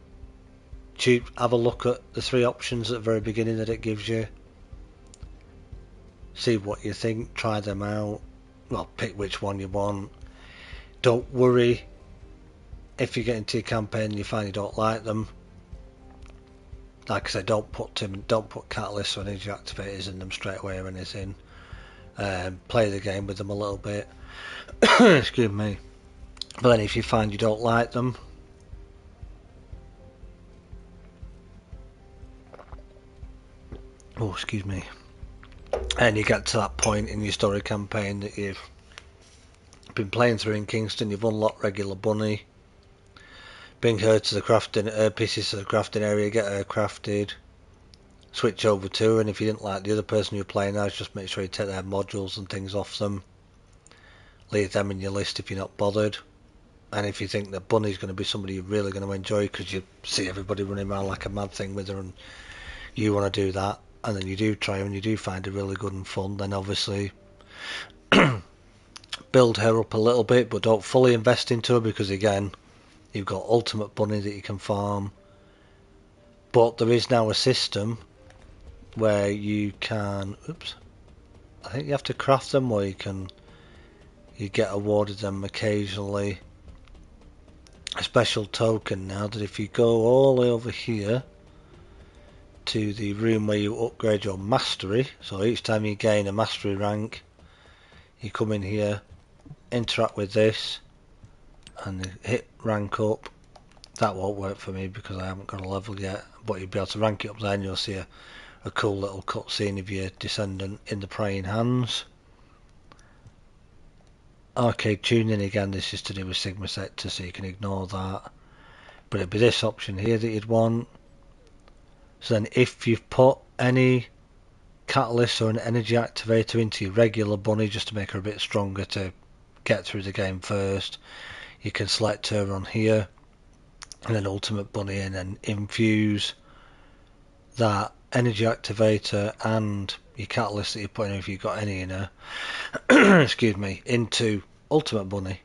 have a look at the 3 options at the very beginning that it gives you. See what you think, try them out. Well, pick which one you want. Don't worry if you get into your campaign and you find you don't like them. Like I said, don't put catalysts or energy activators in them straight away or anything. Play the game with them a little bit. Excuse me. But then if you find you don't like them, oh excuse me, and you get to that point in your story campaign that you've been playing through in Kingston, you've unlocked regular Bunny, bring her to the crafting, pieces to the crafting area, get her crafted, switch over to her, and if you didn't like the other person you're playing as, just make sure you take their modules and things off them, leave them in your list if you're not bothered. And if you think that Bunny's going to be somebody you're really going to enjoy, because you see everybody running around like a mad thing with her and you want to do that, and then you do try her and you do find her really good and fun, then obviously build her up a little bit, but don't fully invest into her, because again, You've got Ultimate Bunny that you can farm. But there is now a system where you can, oops, I think you have to craft them, or you get awarded them occasionally. A special token now that if you go all the way over here to the room where you upgrade your mastery, so each time you gain a mastery rank, you come in here, interact with this, and hit rank up. That won't work for me because I haven't got a level yet, but you'll be able to rank it up there, and you'll see a cool little cutscene of your Desendant in the praying hands. Arcade tuning, again, this is to do with Sigma sector, so you can ignore that. But it'd be this option here that you'd want. So then if you've put any catalyst or an energy activator into your regular bunny just to make her a bit stronger to get through the game first, you can select her on here and then Ultimate Bunny in and infuse that energy activator and your catalyst that you're putting in, if you've got any in her, excuse me, into Ultimate Bunny,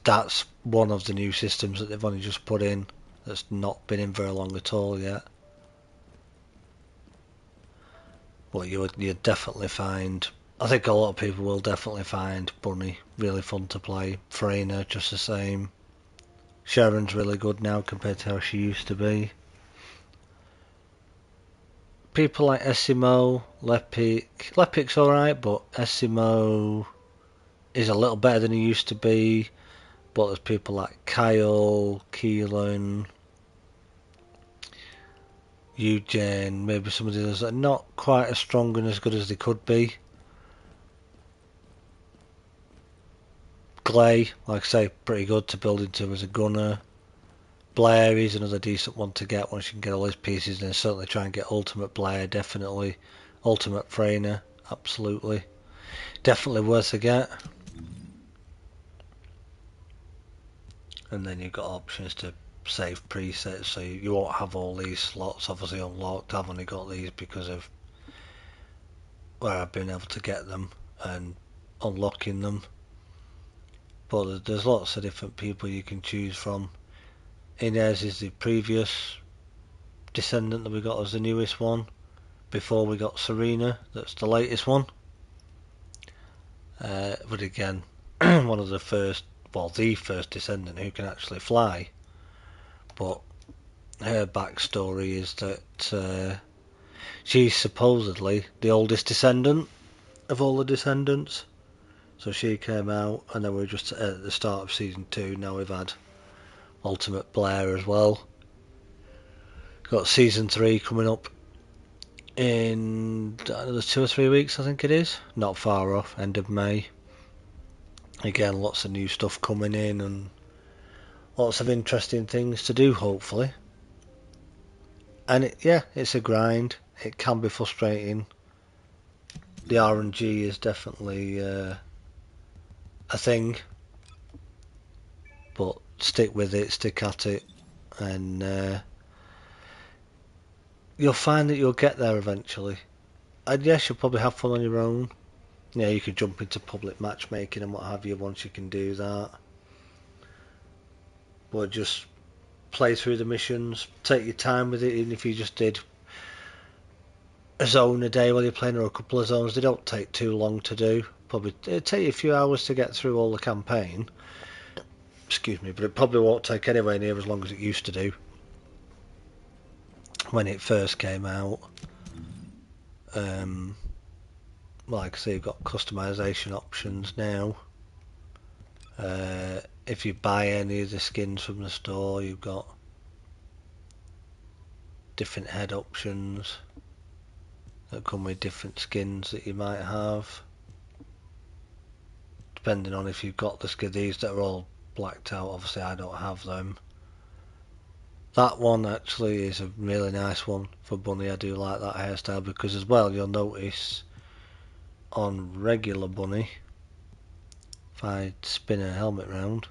that's one of the new systems that they've only just put in, that's not been in very long at all yet. Well, you'd definitely find, I think a lot of people will definitely find Bunny really fun to play. Freyna just the same. Sharon's really good now compared to how she used to be. People like Essimo, Lepic's alright, but Essimo is a little better than he used to be. But there's people like Kyle, Keelan, Eugene, maybe some of the others that are not quite as strong and as good as they could be. Glay, like I say, pretty good to build into as a gunner. Blair is another decent one to get once you can get all his pieces, and certainly try and get Ultimate Blair, definitely. Ultimate Freyna, absolutely. Definitely worth a get. And then you've got options to save presets, so you won't have all these slots obviously unlocked. I've only got these because of where I've been able to get them and unlocking them. But there's lots of different people you can choose from. Inez is the previous Descendant that we got as the newest one. Before we got Serena, that's the latest one. But again, one of the first, well, the first Descendant who can actually fly. But her backstory is that she's supposedly the oldest Descendant of all the Descendants. So she came out, and then we were just at the start of season 2. Now we've had Ultimate Blair as well. Got season 3 coming up in another 2 or 3 weeks, I think it is. Not far off, end of May. Again, lots of new stuff coming in and lots of interesting things to do, hopefully. And it's a grind. It can be frustrating. The RNG is definitely a thing, but stick with it, stick at it, and you'll find that you'll get there eventually. And yes, you'll probably have fun on your own. Yeah, you could jump into public matchmaking and what have you once you can do that. But just play through the missions, take your time with it, even if you just did a zone a day while you're playing, or a couple of zones. They don't take too long to do. Probably it'll take you a few hours to get through all the campaign. Excuse me, but it probably won't take anywhere near as long as it used to do when it first came out. Like I say, you've got customization options now. If you buy any of the skins from the store, you've got different head options that come with different skins that you might have, depending on if you've got the skin. These that are all blacked out, obviously I don't have them. That one actually is a really nice one for Bunny. I do like that hairstyle, because as well you'll notice on regular Bunny, if I spin her helmet round,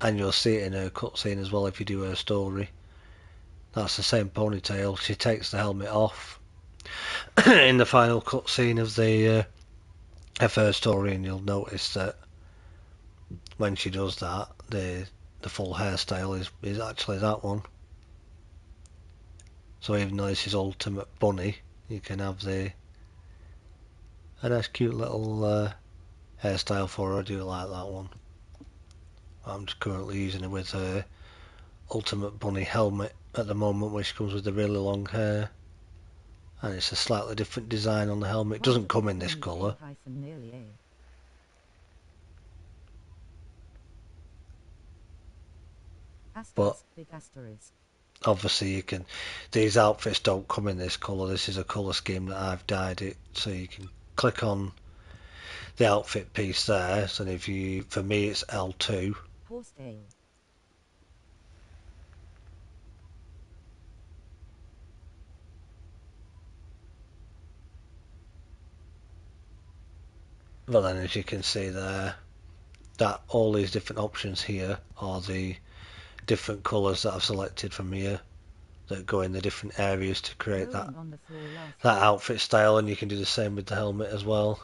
and you'll see it in her cutscene as well if you do her story, that's the same ponytail. She takes the helmet off in the final cutscene of the her story, and you'll notice that when she does that, the full hairstyle is actually that one. So even though this is Ultimate Bunny, you can have a nice cute little hairstyle for her. I do like that one. I'm just currently using it with her Ultimate Bunny helmet at the moment, which comes with the really long hair. And it's a slightly different design on the helmet. It doesn't come in this colour. But obviously you can, these outfits don't come in this colour. This is a colour scheme that I've dyed it, so you can click on the outfit piece there. So if you, for me it's L2. But then as you can see there, that all these different options here are the different colours that I've selected from here that go in the different areas to create that outfit style, and you can do the same with the helmet as well,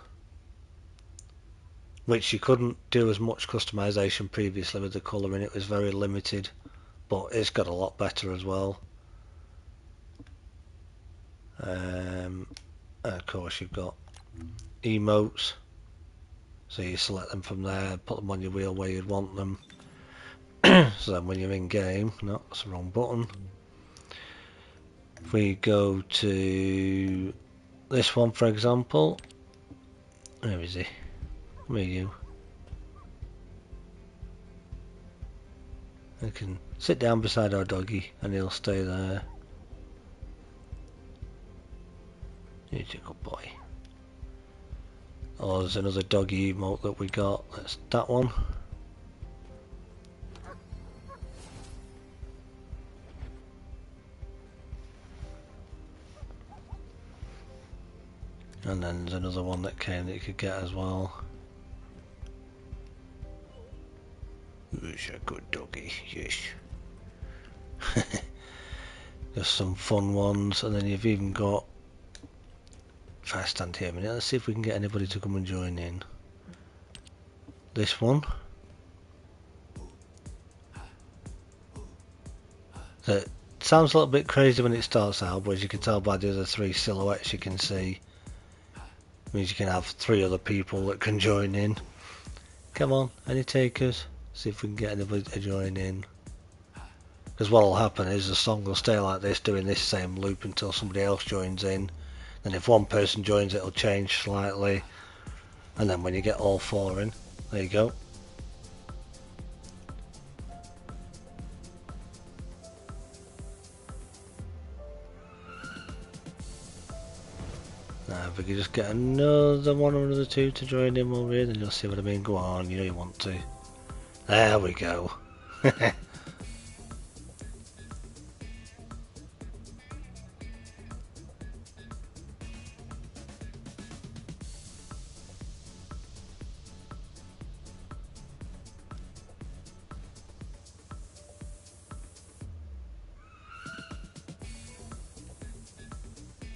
which you couldn't do as much customization previously with the colouring. It was very limited, but it's got a lot better as well. And of course you've got emotes, so you select them from there, put them on your wheel where you'd want them. So then when you're in game, no, that's the wrong button. If we go to this one, for example, where is he? Where are you? I can sit down beside our doggy and he'll stay there. He's a good boy. Oh, there's another doggy emote that we got. That's that one. And then there's another one that came that you could get as well. He's a good doggy, yes. There's some fun ones, and then you've even got, if I stand here a minute, let's see if we can get anybody to come and join in. This one. That sounds a little bit crazy when it starts out, but as you can tell by the other three silhouettes you can see, it means you can have 3 other people that can join in. Come on, any takers? See if we can get anybody to join in. Because what will happen is the song will stay like this, doing this same loop until somebody else joins in. Then if one person joins, it'll change slightly. And then when you get all 4 in, there you go. Now if we could just get another one or another 2 to join in over here, then you'll see what I mean. Go on, you know you want to. There we go.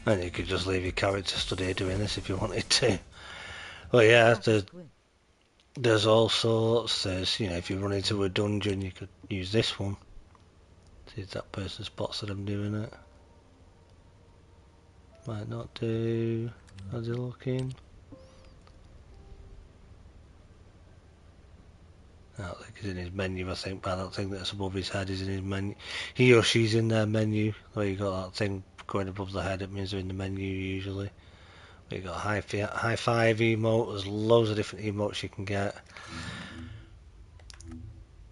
And you could just leave your character stood here doing this if you wanted to. But yeah, there's all sorts. There's, you know, if you run into a dungeon, you could use this one. See if that person spots that I'm doing it. Might not do. How's he looking? I don't think he's in his menu, I think, but I don't think that's above his head. He's in his menu. He or she's in their menu. Where you got that thing going above the head, it means they're in the menu usually. But you got high five emote. There's loads of different emotes you can get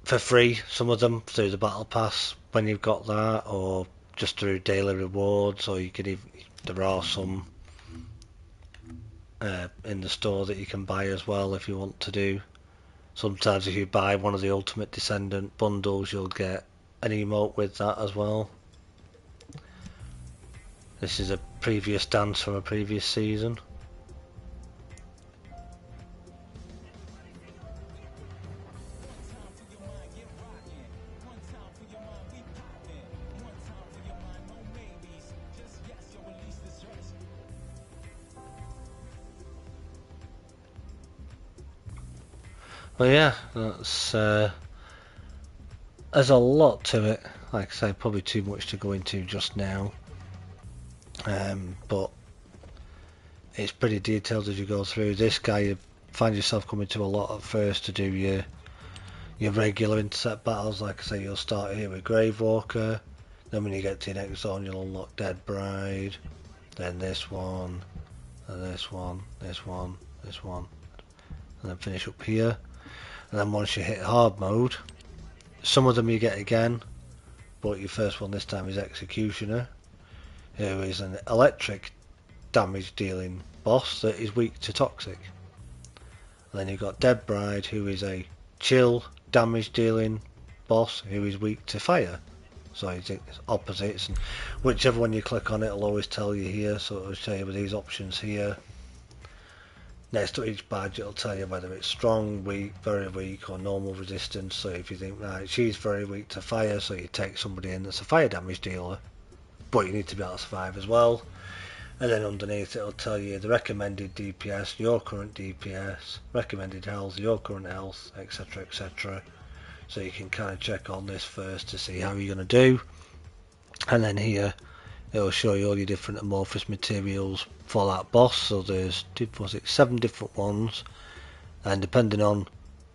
for free. Some of them through the battle pass when you've got that, or just through daily rewards, or you could even, there are some in the store that you can buy as well if you want to do. Sometimes if you buy one of the Ultimate Desendant bundles, you'll get an emote with that as well. This is a previous dance from a previous season. Well, yeah, that's there's a lot to it. Like I say, probably too much to go into just now. But it's pretty detailed as you go through. This guy, you find yourself coming to a lot at first to do your regular intercept battles. Like I say, you'll start here with Gravewalker. Then when you get to your next zone, you'll unlock Dead Bride. Then this one, and this one, this one, this one, and then finish up here. And then once you hit hard mode, some of them you get again, but your first one this time is Executioner, who is an electric damage dealing boss that is weak to toxic. And then you've got Dead Bride, who is a chill damage dealing boss who is weak to fire. So it's opposites, and whichever one you click on, it'll always tell you here. So it'll show you with these options here. Next to each badge, it'll tell you whether it's strong, weak, very weak, or normal resistance. So if you think, right, she's very weak to fire, so you take somebody in that's a fire damage dealer, but you need to be able to survive as well. And then underneath, it'll tell you the recommended DPS, your current DPS, recommended health, your current health, etc., etc. So you can kind of check on this first to see how you're going to do. And then here, it'll show you all your different amorphous materials for that boss. So there's 7 different ones, and depending on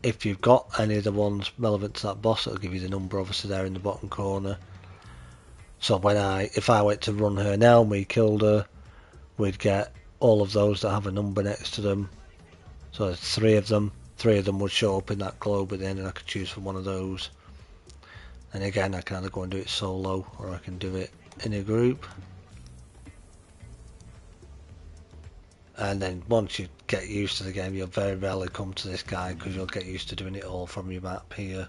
if you've got any of the ones relevant to that boss, it'll give you the number obviously there in the bottom corner. So if I went to run her now and we killed her, we'd get all of those that have a number next to them. So there's 3 of them. 3 of them would show up in that globe at the end, and I could choose from one of those. And again, I can either go and do it solo, or I can do it in a group. And then once you get used to the game, you'll very rarely come to this guy, because you'll get used to doing it all from your map here,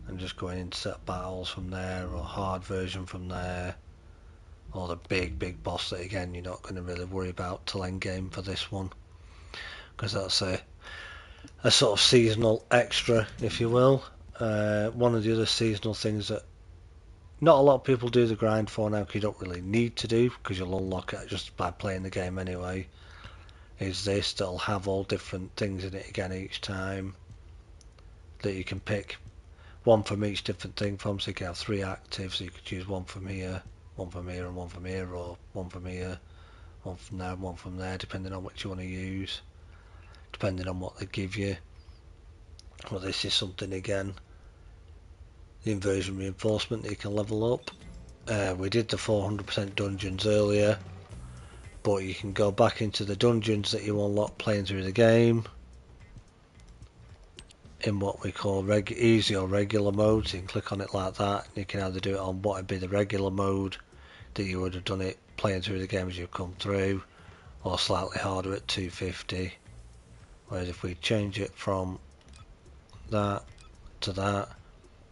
and just going into set battles from there, or hard version from there, or the big boss that again you're not going to really worry about till end game for this one, because that's a sort of seasonal extra, if you will. One of the other seasonal things that not a lot of people do the grind for now, because you don't really need to do, because you'll unlock it just by playing the game anyway, is this. That'll have all different things in it again each time that you can pick one from each different thing from. So you can have 3 active, so you could choose one from here, one from here, and one from here, or one from here, one from there, and one from there, depending on which you want to use, depending on what they give you. Well, this is something again, the inversion reinforcement that you can level up. We did the 400% dungeons earlier, but you can go back into the dungeons that you unlock playing through the game in what we call easy or regular mode. So you can click on it like that, and you can either do it on what would be the regular mode that you would have done it playing through the game as you come through, or slightly harder at 250. Whereas if we change it from that to that,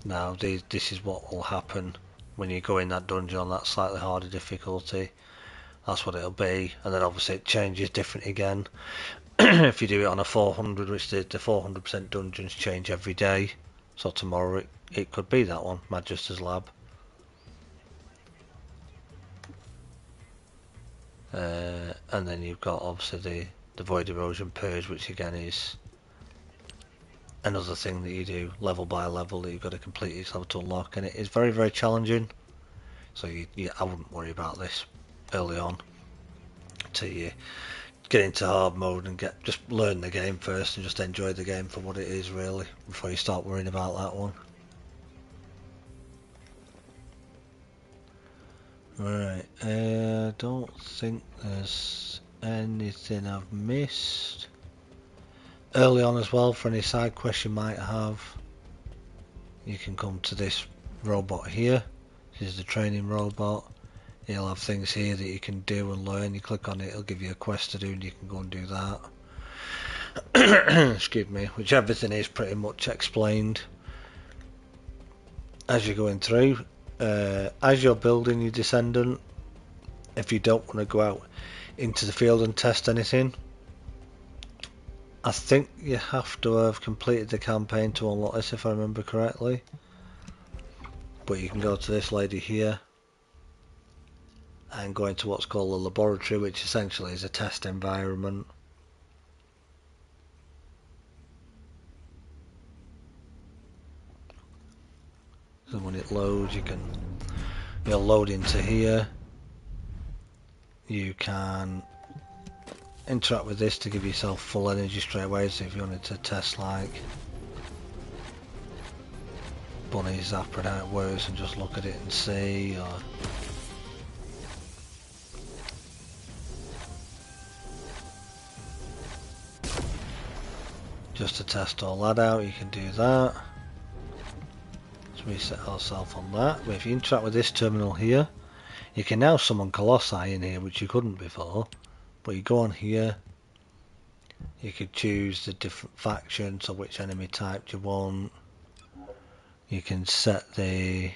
now this is what will happen when you go in that dungeon on that slightly harder difficulty. That's what it'll be, and then obviously it changes different again. If you do it on a 400, which the 400% dungeons change every day, so tomorrow it could be that one, Magister's Lab. And then you've got obviously the Void Erosion Purge, which again is another thing that you do level by level that you've got to complete each level to unlock, and it is very, very challenging. So I wouldn't worry about this early on till you get into hard mode and just learn the game first and just enjoy the game for what it is really before you start worrying about that one. Right, I don't think there's anything I've missed. Early on as well, for any side quest you might have, you can come to this robot here. This is the training robot. You'll have things here that you can do and learn. You click on it, it'll give you a quest to do, and you can go and do that. Excuse me, which everything is pretty much explained as you're going through. As you're building your Desendant, if you don't want to go out into the field and test anything, I think you have to have completed the campaign to unlock this, if I remember correctly. But you can go to this lady here and go into what's called a laboratory, which essentially is a test environment. you can load into here. You can interact with this to give yourself full energy straight away, so if you wanted to test like bunny zapper and how it works and just look at it and see, or just to test all that out, you can do that. Let's reset ourselves on that. But if you interact with this terminal here, you can now summon Colossi in here, which you couldn't before. But you go on here, you could choose the different factions or which enemy type you want. You can set the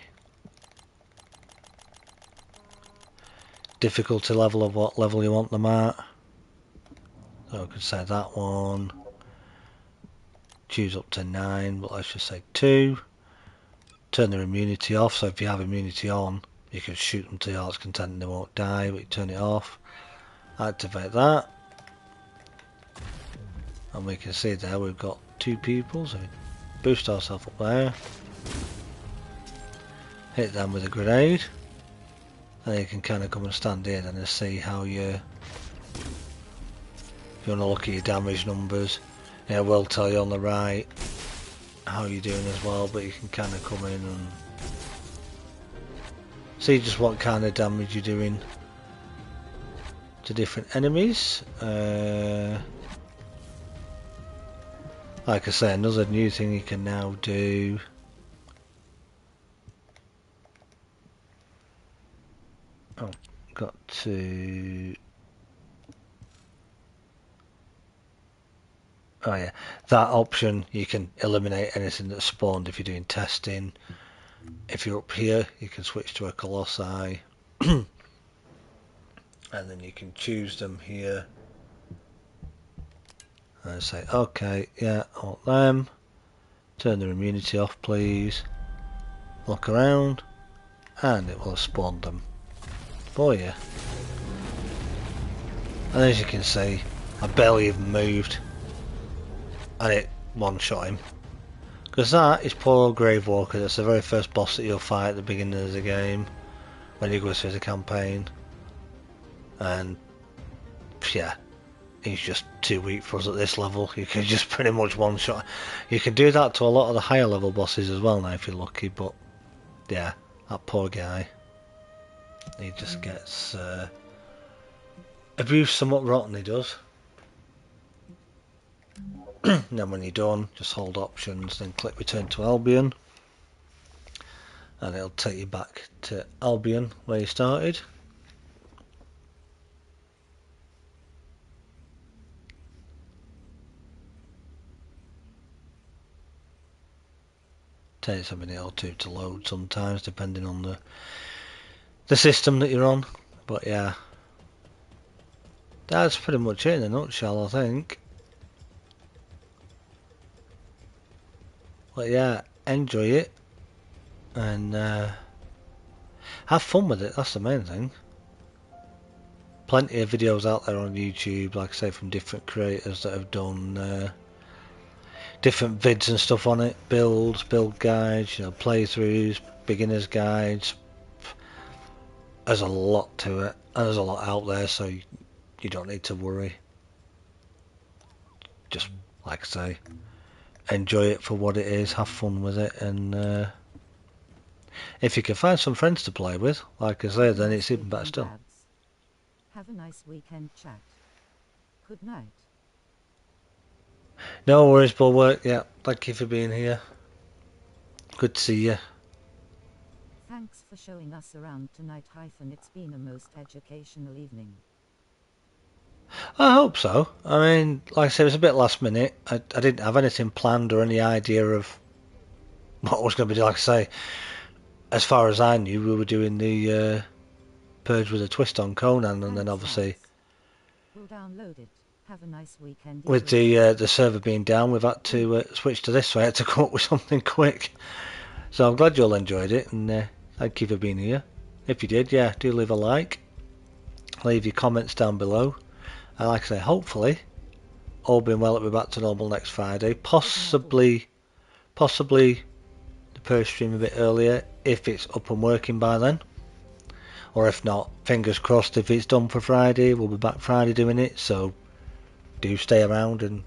difficulty level of what level you want them at. So I could say that one. Choose up to 9, but let's just say 2. Turn their immunity off, so if you have immunity on, you can shoot them to your heart's content and they won't die, but you turn it off. Activate that. And we can see there we've got 2 people, so we boost ourselves up there. Hit them with a grenade. And you can kind of come and stand here then and see how you... If you want to look at your damage numbers, it will tell you on the right how you're doing as well, but you can kind of come in and see just what kind of damage you're doing to different enemies. Like I say, another new thing you can now do. Oh, got to... Oh yeah, that option, you can eliminate anything that's spawned if you're doing testing. If you're up here, you can switch to a Colossi. And then you can choose them here. And say, okay, yeah, I want them. Turn their immunity off, please. Look around. And it will have spawned them for you. And as you can see, I barely even moved. And it one-shot him. Because that is poor old Grave Walker. That's the very first boss that you'll fight at the beginning of the game when you go through the campaign. And yeah, he's just too weak for us at this level. You can just pretty much one-shot. You can do that to a lot of the higher level bosses as well now if you're lucky, but yeah, that poor guy. He just gets abused somewhat rotten, he does. Then when you're done, just hold options, then click return to Albion, and it'll take you back to Albion where you started. Takes a minute or two to load sometimes, depending on the system that you're on. But yeah, that's pretty much it in a nutshell, I think. But yeah, enjoy it and have fun with it. That's the main thing. Plenty of videos out there on YouTube, like I say, from different creators that have done different vids and stuff on it. Builds, build guides, you know, playthroughs, beginners guides. There's a lot to it. And there's a lot out there, so you don't need to worry. Just like I say, enjoy it for what it is, have fun with it, and if you can find some friends to play with, like I say, then it's even better still. Have a nice weekend, chat. Good night. No worries, Bulwark. Yeah, thank you for being here. Good to see you. Thanks for showing us around tonight. It's been a most educational evening. I hope so. I mean, like I said, it was a bit last minute. I didn't have anything planned or any idea of what I was going to be doing. Like I say, as far as I knew, we were doing the Purge with a twist on Conan, and then obviously We'll download it. Have a nice weekend. with the server being down, we've had to switch to this, so I had to come up with something quick. So I'm glad you all enjoyed it, and thank you for being here. If you did, yeah, do leave a like. Leave your comments down below. And like I say, hopefully, all being well, it'll be back to normal next Friday. Possibly the Purge stream a bit earlier. if it's up and working by then. Or if not, fingers crossed, if it's done for Friday, we'll be back Friday doing it. So do stay around and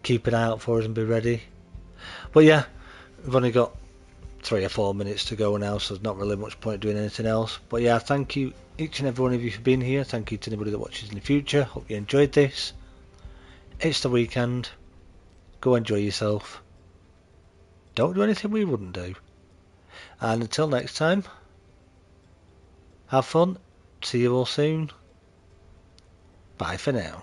keep an eye out for us and be ready. But yeah, we've only got 3 or 4 minutes to go now, so there's not really much point doing anything else. But yeah, thank you each and every one of you for being here. Thank you to anybody that watches in the future. Hope you enjoyed this. It's the weekend. Go enjoy yourself. Don't do anything we wouldn't do. And until next time, have fun. See you all soon. Bye for now.